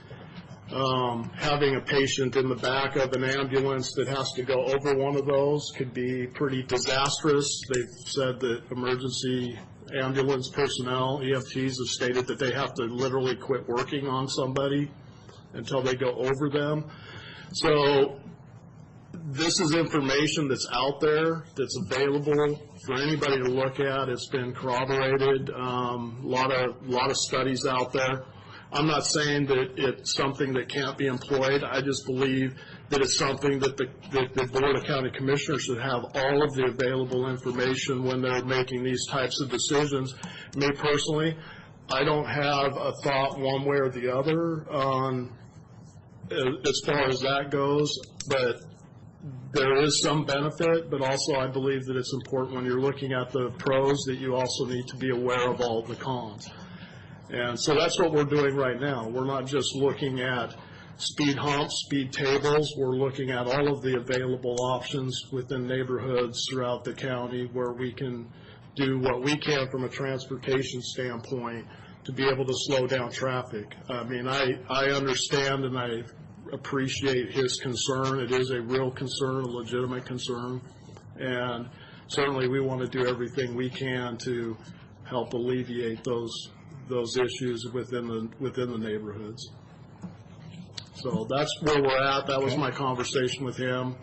Having a patient in the back of an ambulance that has to go over one of those could be pretty disastrous. They've said that emergency ambulance personnel, EMTs, have stated that they have to literally quit working on somebody until they go over them. So this is information that's out there, that's available for anybody to look at. It's been corroborated, a lot of studies out there. I'm not saying that it's something that can't be employed. I just believe that it's something that the Board of County Commissioners should have all of the available information when they're making these types of decisions. Me personally, I don't have a thought one way or the other on as far as that goes, but there is some benefit, but also I believe that it's important when you're looking at the pros that you also need to be aware of all the cons. And so that's what we're doing right now. We're not just looking at speed humps, speed tables. We're looking at all of the available options within neighborhoods throughout the county where we can do what we can from a transportation standpoint to be able to slow down traffic. I mean, I understand and I appreciate his concern. It is a real concern, a legitimate concern, and certainly we want to do everything we can to help alleviate those issues within the neighborhoods. So that's where we're at. That was my conversation with him.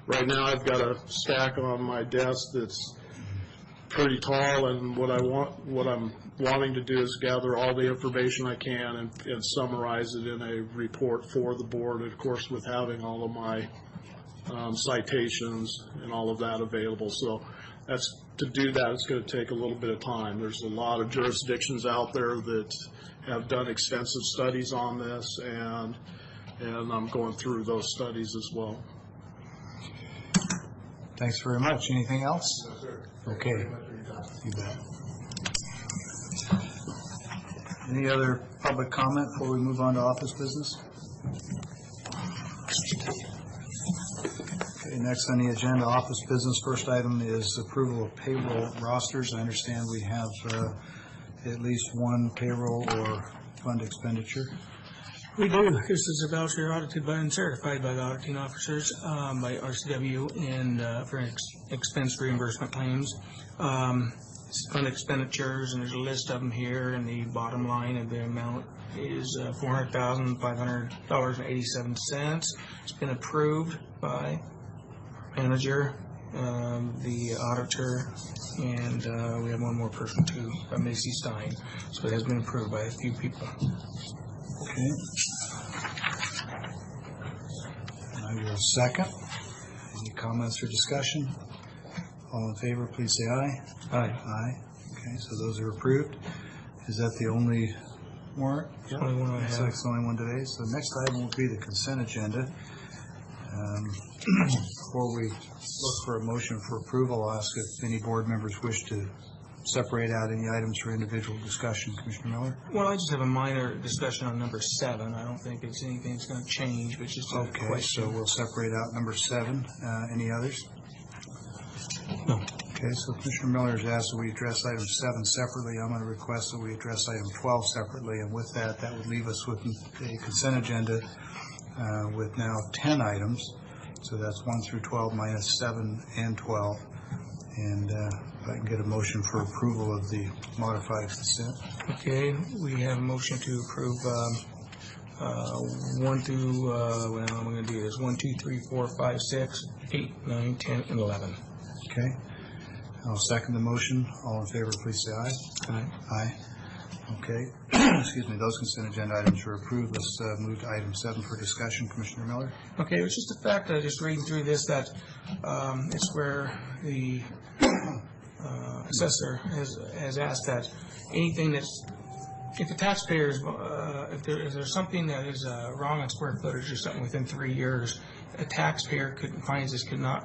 Right now, I've got a stack on my desk that's pretty tall, and what I'm wanting to do is gather all the information I can and summarize it in a report for the board, and of course with having all of my citations and all of that available. So to do that, it's going to take a little bit of time. There's a lot of jurisdictions out there that have done extensive studies on this, and I'm going through those studies as well. thanks very much. Anything else? No, sir. Okay. Thank you very much for your time. You bet. Any other public comment before we move on to office business? Okay, next on the agenda, office business. First item is approval of payroll rosters. I understand we have at least one payroll or fund expenditure. We do. This is a voucher audited by and certified by the auditing officers, by RCW, and for expense reimbursement claims. Fund expenditures, and there's a list of them here, and the bottom line of the amount is $400,500.87. It's been approved by manager, the auditor, and we have one more person too, by Macy Stein. So it has been approved by a few people. Okay. I will second. Any comments or discussion? All in favor, please say aye. Aye. Aye. Okay, so those are approved. Is that the only warrant? The only one I Looks have. like it's the only one today. So next item will be the consent agenda. Before we look for a motion for approval, I'll ask if any board members wish to separate out any items for individual discussion. Commissioner Miller? Well, I just have a minor discussion on number 7. I don't think it's anything that's going to change, but it's just a Okay, question. so we'll separate out number 7. Any others? No. Okay, so Commissioner Miller has asked that we address item 7 separately. I'm going to request that we address item 12 separately, and with that, that would leave us with a consent agenda with now 10 items. So that's 1 through 12 minus 7 and 12. And if I can get a motion for approval of the modified consent. Okay, we have a motion to approve 1 through, well, I'm going to do this, 1, 2, 3, 4, 5, 6, 8, 9, 10, and 11. Okay. I'll second the motion. All in favor, please say aye. Aye. Aye. Okay. Excuse me, those consent agenda items are approved. Let's move to item 7 for discussion. Commissioner Miller? Okay, it was just the fact that just reading through this that it's where the assessor has asked that anything that's, if the taxpayers, if there's something that is wrong on square footage or something within 3 years, a taxpayer finds this could not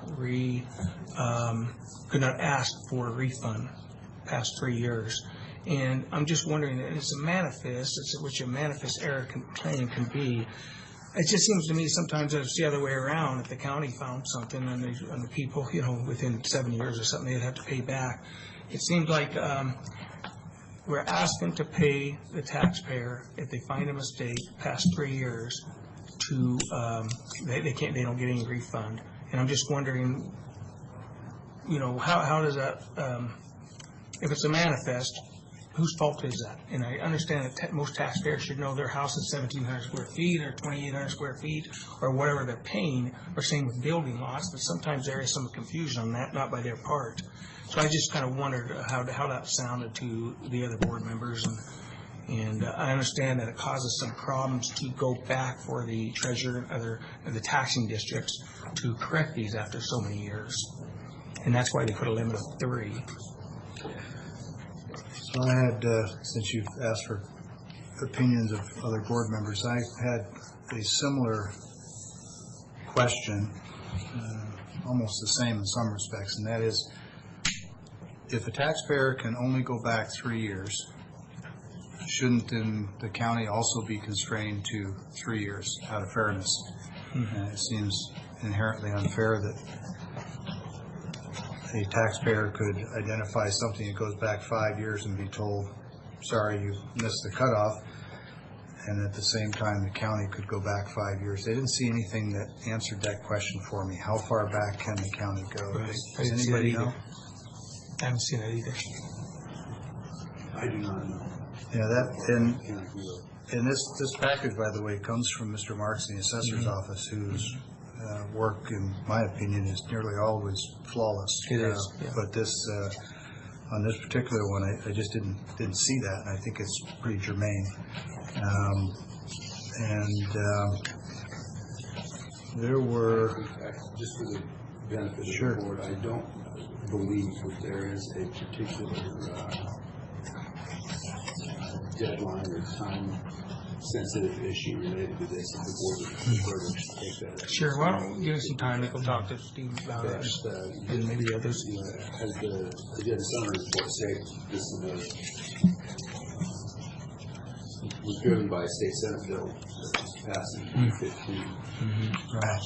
ask for a refund past 3 years. And I'm just wondering, it's a manifest, which a manifest error claim can be. It just seems to me sometimes that it's the other way around. If the county found something and the people, within 7 years or something, they'd have to pay back. It seems like we're asking to pay the taxpayer if they find a mistake past 3 years to they don't get any refund. And I'm just wondering, how does that if it's a manifest, whose fault is that? And I understand that most taxpayers should know their house is 1,700 square feet or 2,800 square feet or whatever they're paying, or same with building lots, but sometimes there is some confusion on that, not by their part. So I just kind of wondered how that sounded to the other board members, and I understand that it causes some problems to go back for the treasurer and other of the taxing districts to correct these after so many years, and that's why they put a limit of 3. So I had, since you've asked for opinions of other board members, I had a similar question, almost the same in some respects, and that is, if a taxpayer can only go back 3 years, shouldn't then the county also be constrained to 3 years out of fairness? And it seems inherently unfair that a taxpayer could identify something that goes back 5 years and be told, sorry, you missed the cutoff, and at the same time the county could go back 5 years. They didn't see anything that answered that question for me. How far back can the county go? Right. Does anybody know? I haven't seen it either. I do not know. Yeah, and this package, by the way, comes from Mr. Marks in the assessor's office, whose work, in my opinion, is nearly always flawless. It is, yeah. But this, on this particular one, I just didn't see that, and I think it's pretty germane. There were, Just for the benefit of Sure. the board, I don't believe that there is a particular deadline or time-sensitive issue related to this, if the board would prefer to take that. Sure, why don't we give us some time, Nick, we'll talk to Steve about it, That's, and maybe the others. As the agenda summary report said, this was driven by a state senate bill that was passed in 2015. right.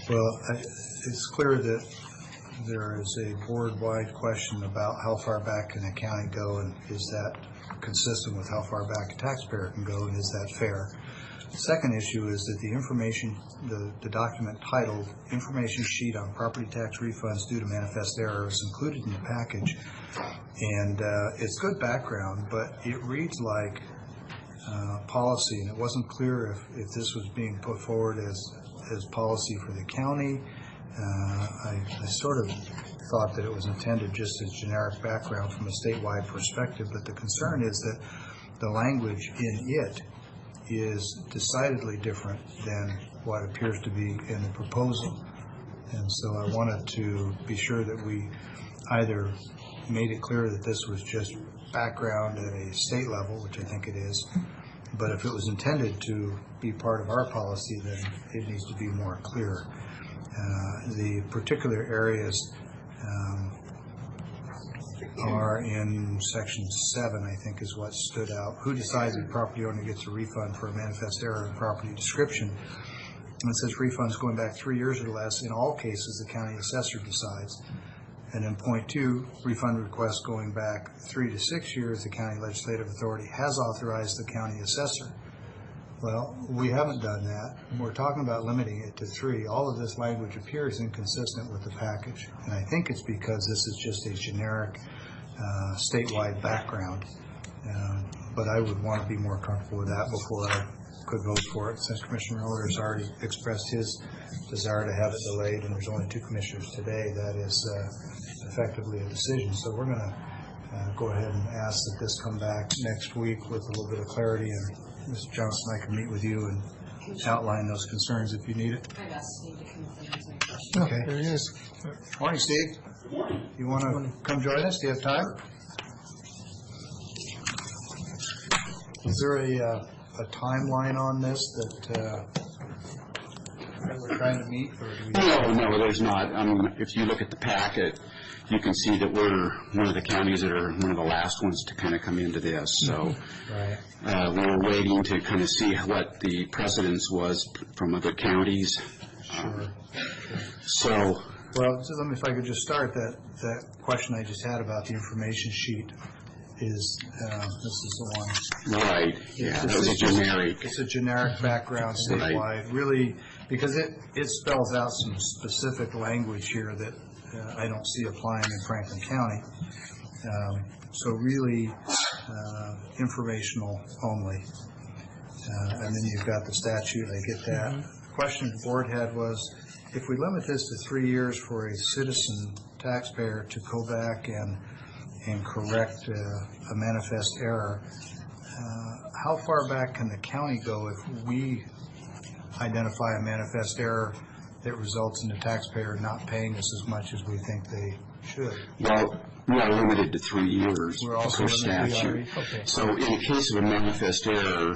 Well, it's clear that there is a board-wide question about how far back can a county go, and is that consistent with how far back a taxpayer can go, and is that fair? The second issue is that the information, the document titled Information Sheet on Property Tax Refunds Due to Manifest Error is included in the package, and it's good background, but it reads like policy, and it wasn't clear if this was being put forward as policy for the county. I sort of thought that it was intended just as generic background from a statewide perspective, but the concern is that the language in it is decidedly different than what appears to be in the proposal. And so I wanted to be sure that we either made it clear that this was just background at a state level, which I think it is, but if it was intended to be part of our policy, then it needs to be more clear. The particular areas are in section 7, I think, is what stood out. Who decides if property owner gets a refund for a manifest error in property description? And it says refunds going back 3 years or less. In all cases, the county assessor decides. And in point 2, refund requests going back 3 to 6 years, the county legislative authority has authorized the county assessor. Well, we haven't done that. We're talking about limiting it to 3. All of this language appears inconsistent with the package, and I think it's because this is just a generic statewide background. But I would want to be more comfortable with that before I could vote for it, since Commissioner Miller has already expressed his desire to have it delayed, and there's only 2 commissioners today, that is effectively a decision. So we're going to go ahead and ask that this come back next week with a little bit of clarity, and Mr. Johnson and I can meet with you and outline those concerns if you need it. I've asked Steve to come and answer my question. Okay. There he is. Morning, Steve. Good morning. You want to come join us? Do you have time? Is there a timeline on this that we're trying to meet, or do we? No, there's not. I mean, if you look at the packet, you can see that we're one of the counties that are one of the last ones to kind of come into this. So Right. we were waiting to kind of see what the precedence was from other counties. Sure. So, Well, so let me, if I could just start, that question I just had about the information sheet is, this is the one. right, yeah, that was a generic. It's a generic background statewide, really, because it spells out some specific language here that I don't see applying in Franklin County. So really, informational only. And then you've got the statute, I get that. The question the board had was, if we limit this to 3 years for a citizen taxpayer to go back and correct a manifest error, how far back can the county go if we identify a manifest error that results in the taxpayer not paying us as much as we think they should? Well, we are limited to 3 years We're also per limited, statute. okay. So in the case of a manifest error,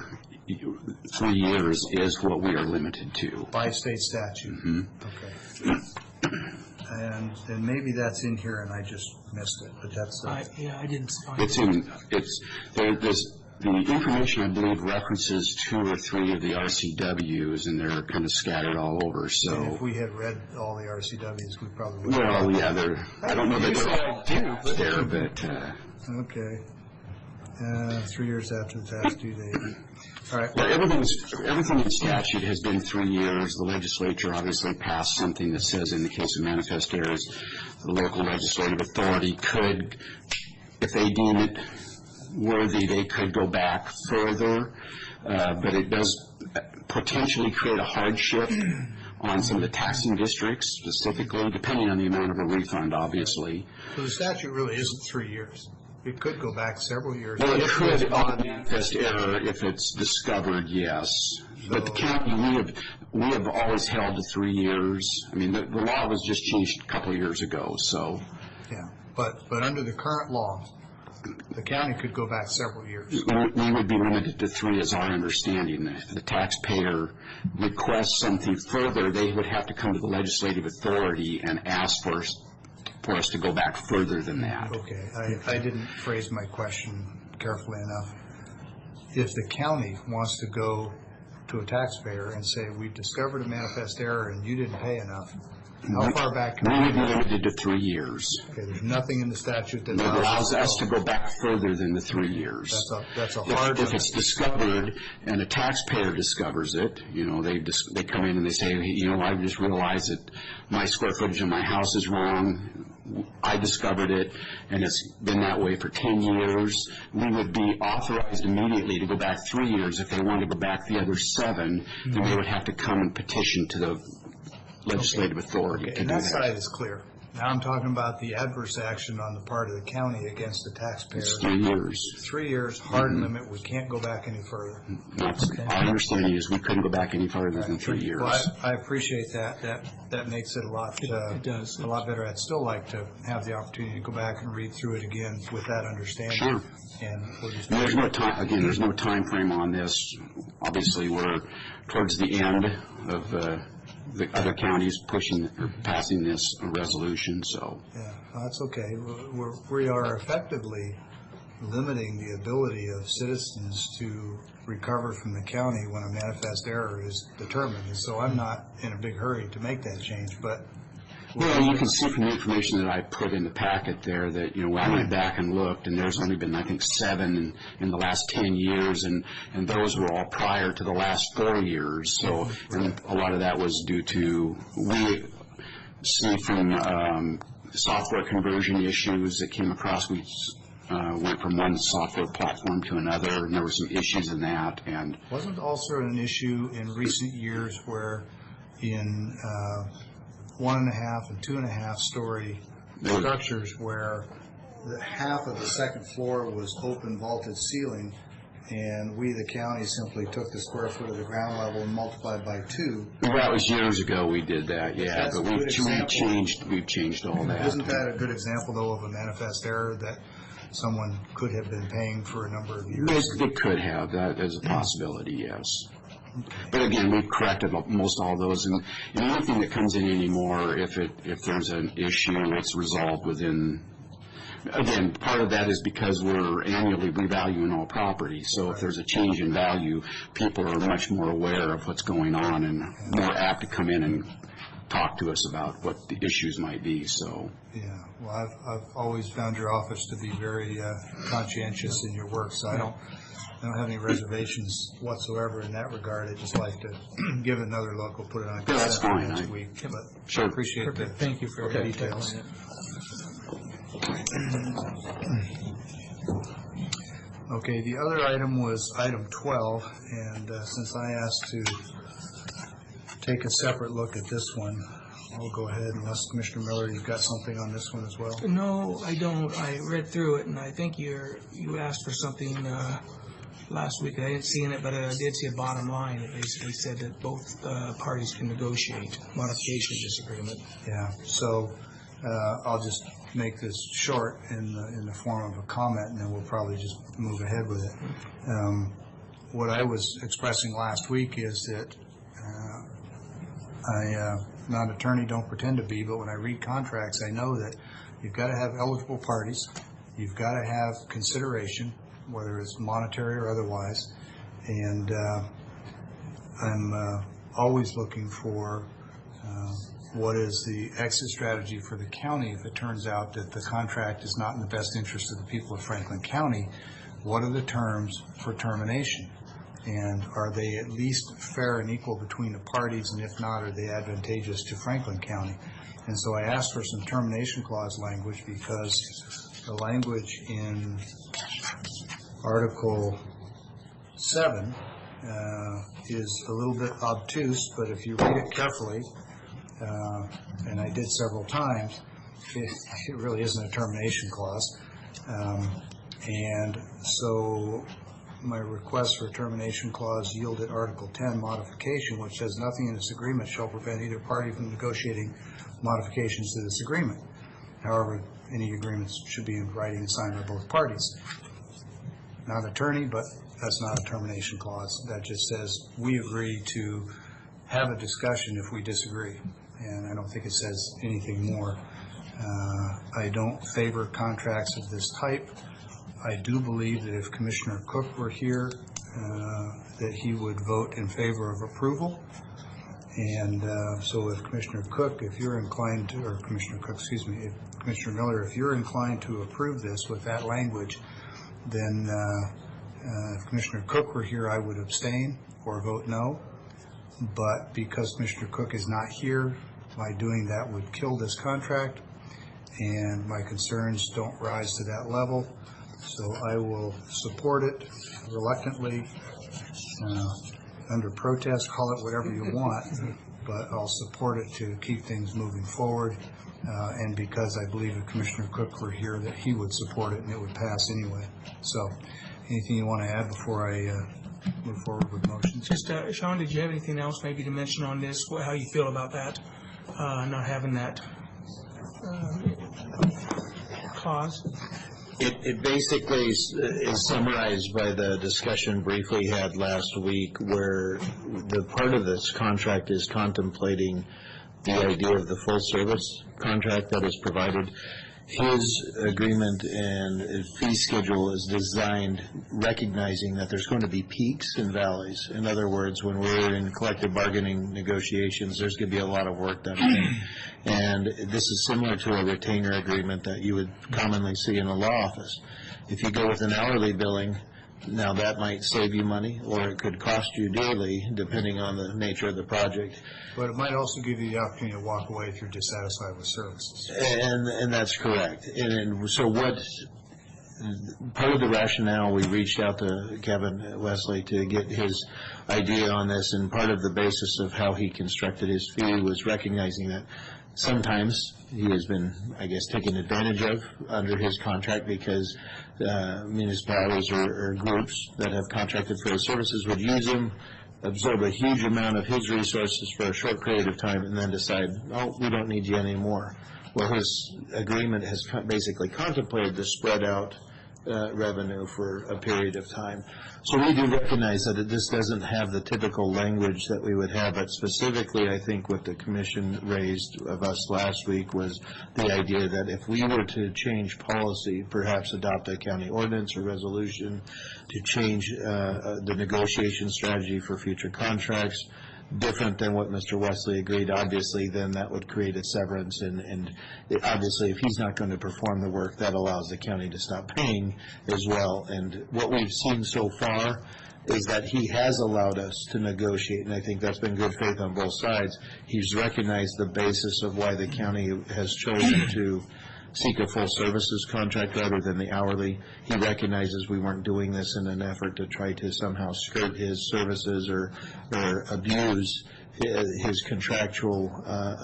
3 years is what we are limited to. By state statute? Okay. And maybe that's in here and I just missed it, but that's, I didn't find It's the information, I believe, references 2 or 3 of the RCWs, and they're kind of scattered all over, if so. we had read all the RCWs, we probably would. Well, yeah, I don't know that they're all there, but, Okay. 3 years after the tax due date. All right. well, everything in statute has been 3 years. The legislature obviously passed something that says in the case of manifest errors, the local legislative authority could, if they deem it worthy, they could go back further, but it does potentially create a hardship on some of the taxing districts specifically, depending on the amount of a refund, obviously. So the statute really isn't 3 years. It could go back several years. Well, it could on manifest error if it's discovered, yes. But the county, we have always held to 3 years. I mean, the law was just changed a couple of years ago, so. Yeah, but under the current law, the county could go back several years. We would be limited to 3 as our understanding. If the taxpayer requests something further, they would have to come to the legislative authority and ask for us to go back further than that. Okay, I didn't phrase my question carefully enough. If the county wants to go to a taxpayer and say, we've discovered a manifest error and you didn't pay enough, how far back can We we would be go? limited to 3 years. Okay, there's nothing in the statute that It allows us to go. go back further than the 3 years. That's a hard If it's discovered and a taxpayer discovers it, they come in and they say, I just realized that my square footage of my house is wrong. I discovered it, and it's been that way for 10 years. We would be authorized immediately to go back 3 years. If they want to go back the other 7, then they would have to come and petition to the legislative authority to do And that that. side is clear. Now I'm talking about the adverse action on the part of the county against the taxpayer. It's 3 years. 3 years, hard limit, we can't go back any further. Our understanding is we couldn't go back any further than 3 years. Well, I appreciate that. That makes it a lot, It does. a lot better. I'd still like to have the opportunity to go back and read through it again with that understanding. Sure. And we'll just. There's no time, again, there's no time frame on this. Obviously, we're towards the end of the other counties passing this resolution, so. Yeah, that's okay. We are effectively limiting the ability of citizens to recover from the county when a manifest error is determined. And so I'm not in a big hurry to make that change, but. Well, you can see from the information that I put in the packet there that, I went back and looked, and there's only been, I think, 7 in the last 10 years, and those were all prior to the last 4 years. So, and a lot of that was due to, we see from software conversion issues that came across, we went from one software platform to another, and there were some issues in that, and Wasn't also an issue in recent years where in 1.5 and 2.5 story structures where the half of the second floor was open vaulted ceiling, and we, the county, simply took the square foot of the ground level and multiplied by 2. that was years ago we did that, yeah, That's but a good we've changed all that. Isn't that a good example, though, of a manifest error that someone could have been paying for a number of years? It could have, that is a possibility, yes. But again, we've corrected most all those, and anything that comes in anymore, if there's an issue, it's resolved within. Again, part of that is because we're annually revaluing all property, so if there's a change in value, people are much more aware of what's going on and more apt to come in and talk to us about what the issues might be, so. Yeah, well, I've always found your office to be very conscientious in your work, so I don't have any reservations whatsoever in that regard. I'd just like to give it another look. We'll put it on that's consent fine. next week, but Sure. appreciate the Thank you for your details. Okay, the other item was item 12, and since I asked to take a separate look at this one, I'll go ahead, unless Commissioner Miller, you've got something on this one as well? No, I don't. I read through it, and I think you asked for something last week. I didn't see in it, but I did see a bottom line. It basically said that both parties can negotiate modification of this agreement. Yeah, so I'll just make this short in the form of a comment, and then we'll probably just move ahead with it. What I was expressing last week is that I'm not an attorney, don't pretend to be, but when I read contracts, I know that you've got to have eligible parties, you've got to have consideration, whether it's monetary or otherwise, and I'm always looking for what is the exit strategy for the county if it turns out that the contract is not in the best interest of the people of Franklin County. What are the terms for termination? And are they at least fair and equal between the parties, and if not, are they advantageous to Franklin County? And so I asked for some termination clause language because the language in Article 7 is a little bit obtuse, but if you read it carefully, and I did several times, it really isn't a termination clause. And so my request for a termination clause yielded Article 10 modification, which says nothing in this agreement shall prevent either party from negotiating modifications to this agreement. However, any agreements should be in writing and signed by both parties. Not an attorney, but that's not a termination clause. That just says we agree to have a discussion if we disagree. And I don't think it says anything more. I don't favor contracts of this type. I do believe that if Commissioner Cook were here, that he would vote in favor of approval. And so if Commissioner Cook, if you're inclined to, or Commissioner Cook, excuse me, if Commissioner Miller, if you're inclined to approve this with that language, then if Commissioner Cook were here, I would abstain or vote no. But because Commissioner Cook is not here, my doing that would kill this contract, and my concerns don't rise to that level. So I will support it reluctantly, under protest, call it whatever you want, but I'll support it to keep things moving forward. And because I believe if Commissioner Cook were here, that he would support it and it would pass anyway. So anything you want to add before I move forward with motions? Just, Sean, did you have anything else maybe to mention on this, how you feel about that, not having that clause? It basically is summarized by the discussion briefly had last week, where the part of this contract is contemplating the idea of the full service contract that is provided. His agreement and fee schedule is designed recognizing that there's going to be peaks and valleys. In other words, when we're in collective bargaining negotiations, there's going to be a lot of work done. And this is similar to a retainer agreement that you would commonly see in a law office. If you go with an hourly billing, now that might save you money, or it could cost you dearly, depending on the nature of the project. But it might also give you the opportunity to walk away if you're dissatisfied with services. And that's correct. And so what part of the rationale, we reached out to Kevin Wesley to get his idea on this, and part of the basis of how he constructed his fee was recognizing that sometimes he has been, I guess, taken advantage of under his contract because municipalities or groups that have contracted for his services would use him, absorb a huge amount of his resources for a short period of time, and then decide, oh, we don't need you anymore. Well, his agreement has basically contemplated the spread out revenue for a period of time. So we do recognize that this doesn't have the typical language that we would have, but specifically I think what the commission raised of us last week was the idea that if we were to change policy, perhaps adopt a county ordinance or resolution to change the negotiation strategy for future contracts, different than what Mr. Wesley agreed, obviously, then that would create a severance, and obviously, if he's not going to perform the work, that allows the county to stop paying as well. And what we've seen so far is that he has allowed us to negotiate, and I think that's been good faith on both sides. He's recognized the basis of why the county has chosen to seek a full services contract rather than the hourly. He recognizes we weren't doing this in an effort to try to somehow skirt his services or abuse his contractual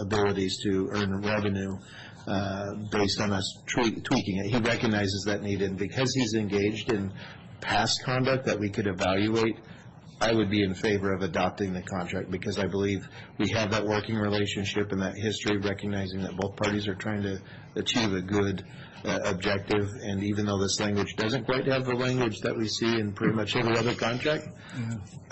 abilities to earn revenue based on us tweaking it. He recognizes that need, and because he's engaged in past conduct that we could evaluate, I would be in favor of adopting the contract because I believe we have that working relationship and that history, recognizing that both parties are trying to achieve a good objective. And even though this language doesn't quite have the language that we see in pretty much every other contract,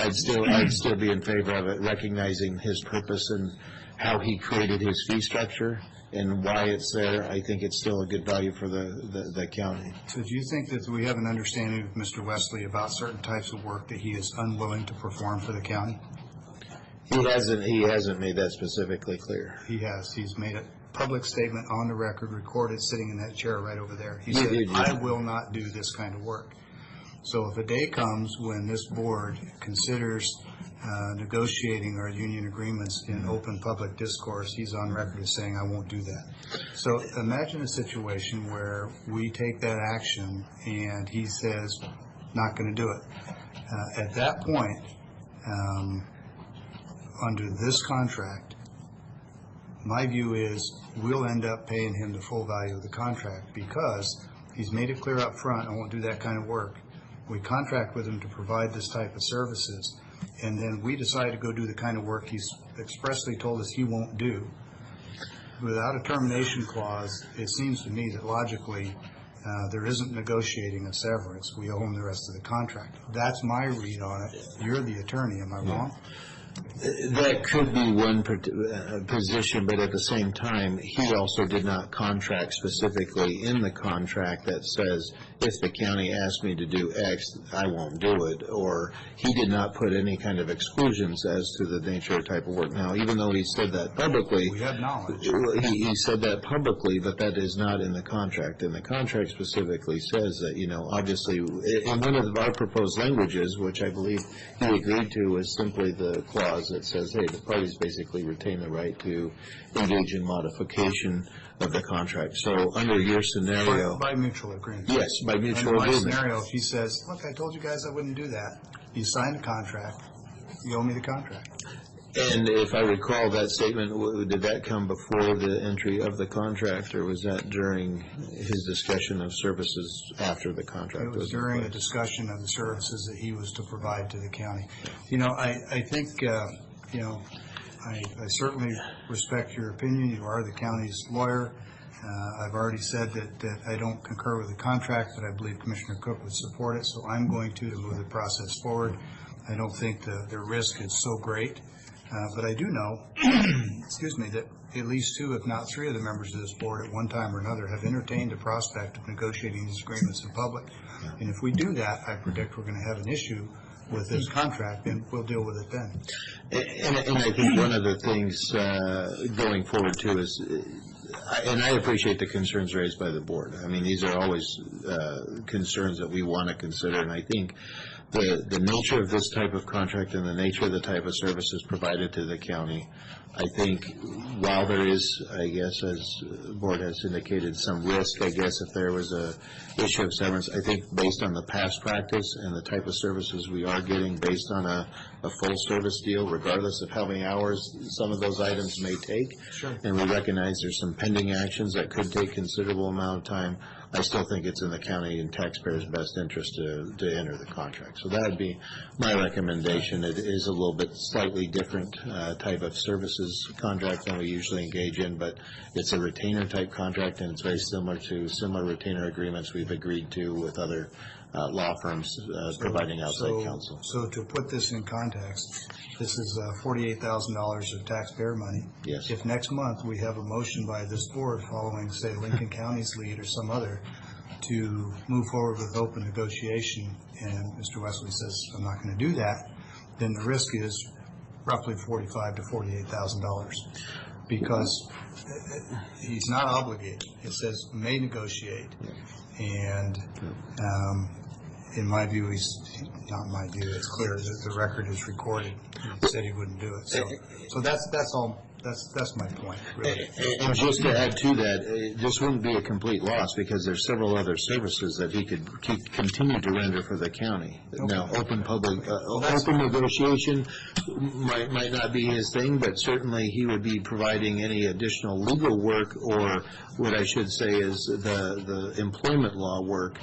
I'd still be in favor of it, recognizing his purpose and how he created his fee structure and why it's there. I think it's still a good value for the county. So do you think that we have an understanding of Mr. Wesley about certain types of work that he is unwilling to perform for the county? He hasn't made that specifically clear. He has. He's made a public statement on the record, recorded, sitting in that chair right over there. He said, I will not do this kind of work. So if a day comes when this board considers negotiating our union agreements in open public discourse, he's on record as saying, I won't do that. So imagine a situation where we take that action and he says, not going to do it. At that point, under this contract, my view is we'll end up paying him the full value of the contract because he's made it clear up front, I won't do that kind of work. We contract with him to provide this type of services, and then we decide to go do the kind of work he's expressly told us he won't do. Without a termination clause, it seems to me that logically there isn't negotiating a severance. We owe him the rest of the contract. That's my read on it. You're the attorney. Am I wrong? That could be one position, but at the same time, he also did not contract specifically in the contract that says, if the county asks me to do X, I won't do it, or he did not put any kind of exclusions as to the nature of type of work. Now, even though he said that publicly, we have knowledge. He said that publicly, but that is not in the contract, and the contract specifically says that, obviously, in one of our proposed languages, which I believe he agreed to, was simply the clause that says, hey, the parties basically retain the right to engage in modification of the contract. So under your scenario... By mutual agreement. Yes, by mutual agreement. Under my scenario, if he says, look, I told you guys I wouldn't do that, you signed the contract, you owe me the contract. And if I recall that statement, did that come before the entry of the contract, or was that during his discussion of services after the contract? It was during a discussion of the services that he was to provide to the county. I think, I certainly respect your opinion. You are the county's lawyer. I've already said that I don't concur with the contract, but I believe Commissioner Cook would support it, so I'm going to move the process forward. I don't think the risk is so great. But I do know, that at least 2, if not 3 of the members of this board at one time or another have entertained the prospect of negotiating these agreements in public. And if we do that, I predict we're going to have an issue with this contract, and we'll deal with it then. And I think one of the things going forward, too, is, and I appreciate the concerns raised by the board. I mean, these are always concerns that we want to consider, and I think the nature of this type of contract and the nature of the type of services provided to the county, I think while there is, I guess, as the board has indicated, some risk, I guess, if there was a issue of severance, I think based on the past practice and the type of services we are getting based on a full service deal, regardless of how many hours some of those items may take, and we recognize there's some pending actions that could take considerable amount of time, I still think it's in the county and taxpayers' best interest to enter the contract. So that would be my recommendation. It is a little bit slightly different type of services contract than we usually engage in, but it's a retainer type contract, and it's very similar to similar retainer agreements we've agreed to with other law firms providing outside counsel. So to put this in context, this is $48,000 of taxpayer money. Yes. If next month we have a motion by this board following, say, Lincoln County's lead or some other, to move forward with open negotiation, and Mr. Wesley says, I'm not going to do that, then the risk is roughly $45,000 to $48,000, because he's not obligated. It says may negotiate, and in my view, not in my view, it's clear that the record is recorded. He said he wouldn't do it. So that's all. That's my point, really. And just to add to that, this wouldn't be a complete loss because there's several other services that he could continue to render for the county. Okay. Now, open negotiation might not be his thing, but certainly he would be providing any additional legal work, or what I should say is the employment law work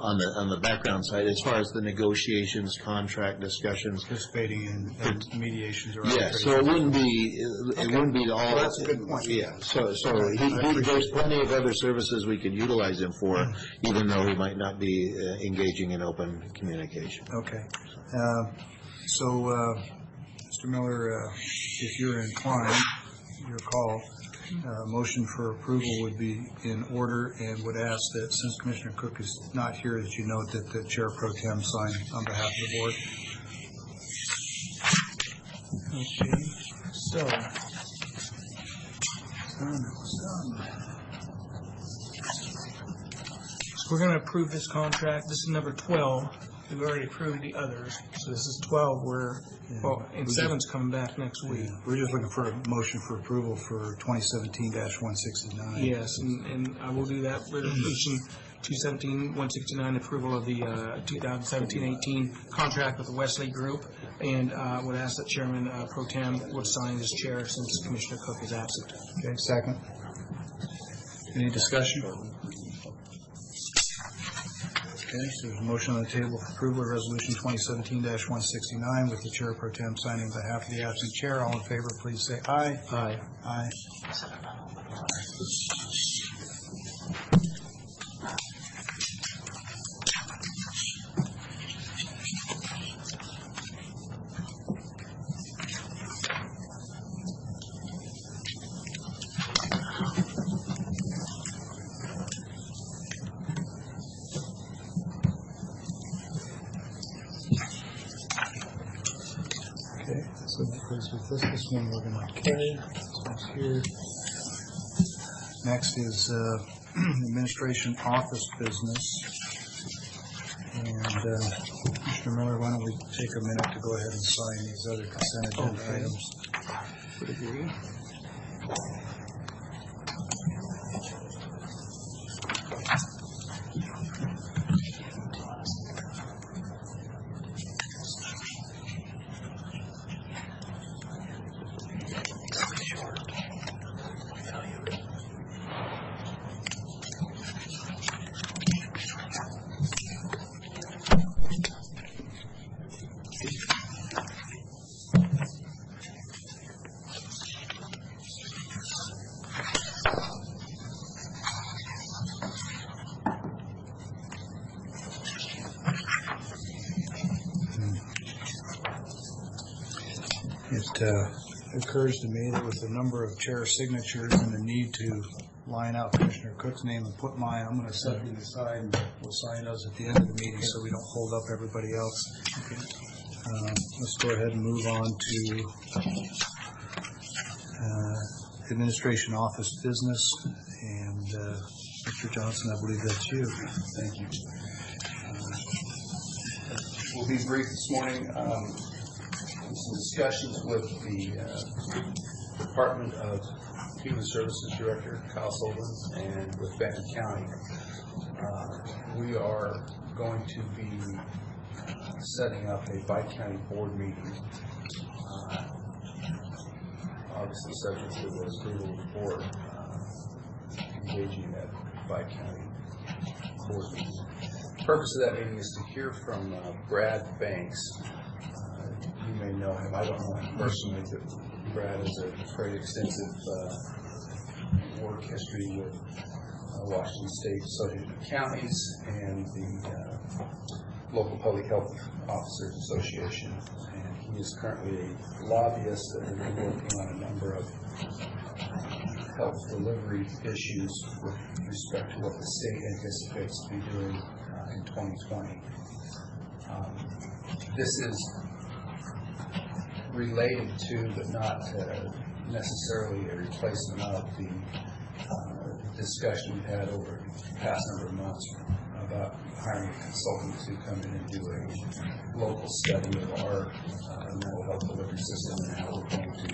on the background side, as far as the negotiations, contract discussions, participating in mediations or yeah. So it wouldn't be all. Well, that's a good point. Yeah. So there's plenty of other services we could utilize him for, even though he might not be engaging in open communication. Okay. So, Mr. Miller, if you're inclined, your call. Motion for approval would be in order, and would ask that, since Commissioner Cook is not here, that you note that the Chair Pro Tem sign on behalf of the board. Okay, so, we're going to approve this contract. This is number 12. We've already approved the others, so this is 12. And 7's coming back next week. Yeah. We're just looking for a motion for approval for 2017-169. Yes, and I will do that. Resolution 217-169, approval of the 2017-18 contract with the Wesley Group, and would ask that Chairman Pro Tem would sign as chair since Commissioner Cook is absent. Okay, second. Any discussion? Okay, so there's a motion on the table for approval of Resolution 2017-169 with the Chair Pro Tem signing on behalf of the absent chair. All in favor, please say aye. Aye. Aye. So this one we're going to carry. Here. Next is administration office business. And Mr. Miller, why don't we take a minute to go ahead and sign these other consent agenda items? Would agree. It occurs to me that with the number of chair signatures and the need to line out Commissioner Cook's name and put mine, I'm going to set these aside and we'll sign those at the end of the meeting so we don't hold up everybody else. Okay. Let's go ahead and move on to administration office business. And Mr. Johnson, I believe that's you. Thank you. We'll Be brief this morning. Some discussions with the Department of Human Services Director, Kyle Sullivan, and with Benton County. We are going to be setting up a bi-county board meeting, obviously subject to the approval of the board, engaging in that bi-county board meeting. The purpose of that meeting is to hear from Brad Banks. You may know him. I don't know him personally, but Brad has a very extensive work history with Washington State Association of Counties and the Local Public Health Officers Association. And he is currently a lobbyist that has been working on a number of health delivery issues with respect to what the state anticipates to be doing in 2020. This is related to, but not necessarily a replacement of, the discussion we've had over the past number of months about hiring a consultant to come in and do a local study of our mental health delivery system and how we're going to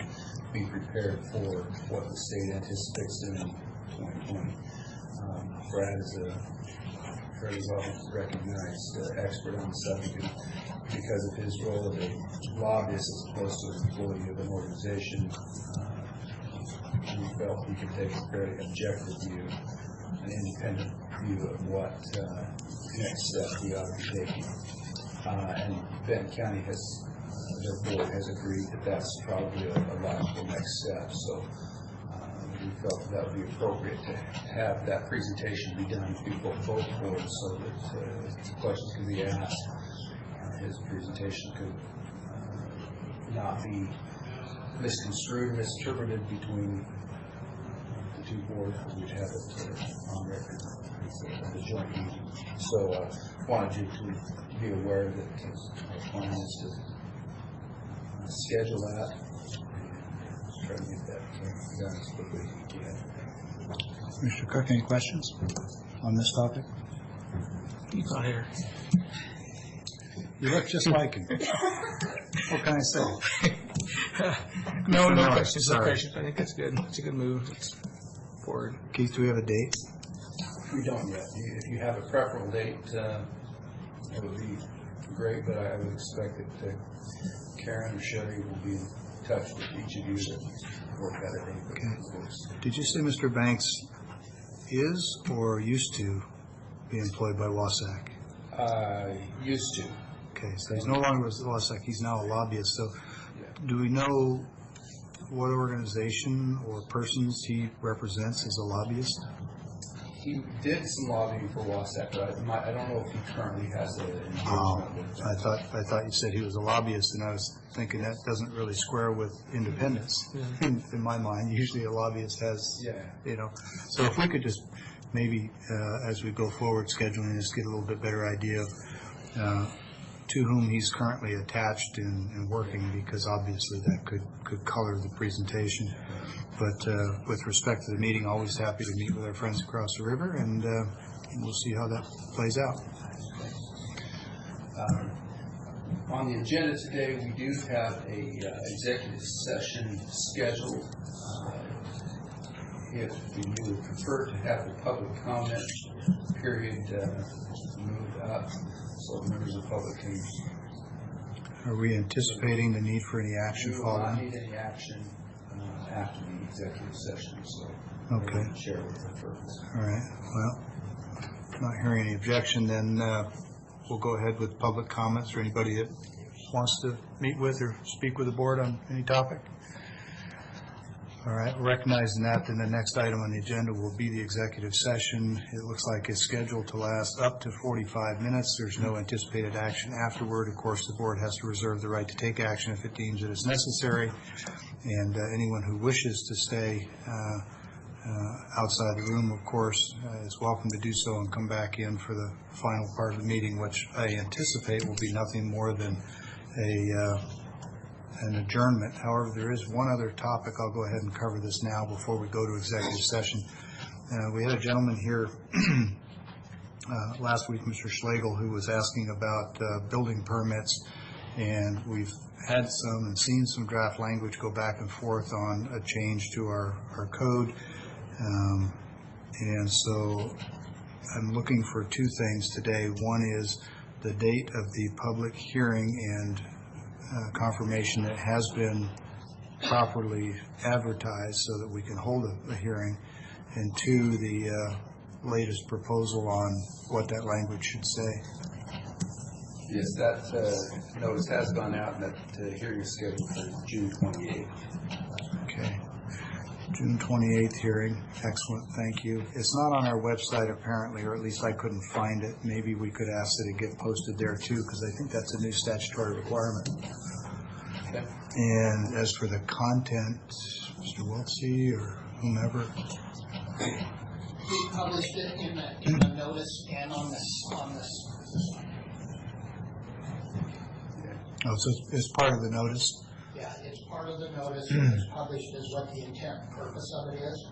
be prepared for what the state anticipates doing in 2020. Brad is a very well recognized expert on the subject, because of his role as a lobbyist as opposed to an employee of an organization. We felt we could take a very objective view, an independent view of what next steps we ought to be taking. And Benton County has, their board has agreed that that's probably a logical next step. So we felt that would be appropriate to have that presentation be done before both boards, so that questions can be asked. His presentation could not be misconstrued or misinterpreted between the two boards, because we'd have it on record as a joint meeting. So wanted you to be aware that our plan is to schedule that and try to get that done as quickly as we can. Mr. Cook, any questions on this topic? He's not here. You look just like him. What can I say? No No, questions. No sorry. questions. I think that's good. It's a good move. It's forward. Keith, do we have a date? We don't yet. If you have a preferable date, it would be great, but I would expect that Karen or Sherry will be in touch with each of you to work out a date. Okay. Did you say Mr. Banks is or used to be employed by WASAC? Used to. Okay, so he's no longer with WASAC, he's now a lobbyist. So do we know what organization or persons he represents as a lobbyist? He did some lobbying for WASAC, but I don't know if he currently has an engagement with them. I thought you said he was a lobbyist, and I was thinking that doesn't really square with independence in my mind. Usually a lobbyist has, you know. So if we could just maybe, as we go forward scheduling this, get a little bit better idea of to whom he's currently attached and working, because obviously that could color the presentation. But with respect to the meeting, always happy to meet with our friends across the river, and we'll see how that plays out. On the agenda today, we do have a executive session scheduled. If you would prefer to have the public comment period moved up, so members of the public can. Are we anticipating the need for any action We will not following? need any action after the executive session, so. Okay. we can share with the purpose. All right, well, not hearing any objection, then we'll go ahead with public comments, or anybody that wants to meet with or speak with the board on any topic. All right, recognizing that, then the next item on the agenda will be the executive session. It looks like it's scheduled to last up to 45 minutes. There's no anticipated action afterward. Of course, the board has to reserve the right to take action if it deems it is necessary. And anyone who wishes to stay outside the room, of course, is welcome to do so and come back in for the final part of the meeting, which I anticipate will be nothing more than an adjournment. However, there is one other topic. I'll go ahead and cover this now before we go to executive session. We had a gentleman here last week, Mr. Schlegel, who was asking about building permits, and we've had some and seen some draft language go back and forth on a change to our code. And so I'm looking for two things today. One is the date of the public hearing and confirmation that it has been properly advertised so that we can hold a hearing. And two, the latest proposal on what that language should say. Yes, that notice has gone out, and that hearing is scheduled for June 28th. Okay. June 28th hearing. Excellent, thank you. It's not on our website apparently, or at least I couldn't find it. Maybe we could ask that it get posted there too, because I think that's a new statutory requirement. Okay. And as for the content, Mr. Wiltsey or whomever, We published it in the notice and on this. oh, so it's part of the notice? Yeah, it's part of the notice, and it's published as what the intent and purpose of it is,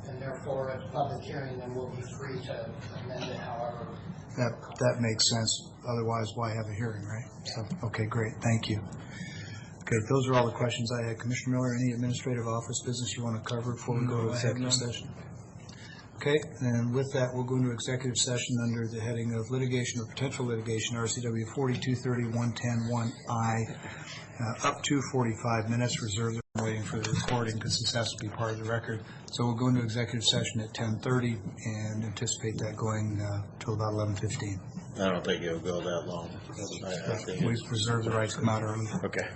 and therefore at the public hearing, then we'll be free to amend it however. That makes sense. Otherwise, why have a hearing, right? So, okay, great. Thank you. Okay, those are all the questions I had. Commissioner Miller, any administrative office business you want to cover before we go to executive session? Okay, and with that, we'll go into executive session under the heading of litigation or potential litigation, RCW 4230-110-1I, up to 45 minutes, reserved. I'm waiting for the recording because this has to be part of the record. So we'll go into executive session at 10:30 and anticipate that going till about 11:15. I don't think it'll go that long. I think We've reserved the right to come out early. Okay.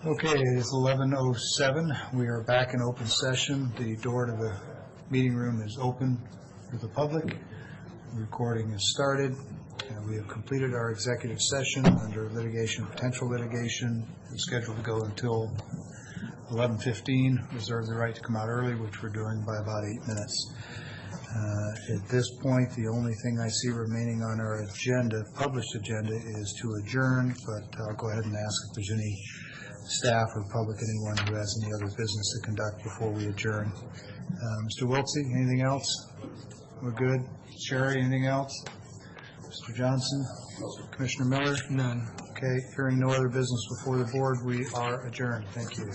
Okay, it is 11:07. We are back in open session. The door to the meeting room is open for the public. Recording is started. We have completed our executive session under litigation, potential litigation. It's scheduled to go until 11:15. Reserve the right to come out early, which we're doing by about 8 minutes. At this point, the only thing I see remaining on our agenda, published agenda, is to adjourn, but I'll go ahead and ask if there's any staff or public, anyone who has any other business to conduct before we adjourn. Mr. Wiltsey, anything else? We're good. Sherry, anything else? Mr. Johnson? Commissioner Miller? None. Okay, hearing no other business before the board, we are adjourned. Thank you.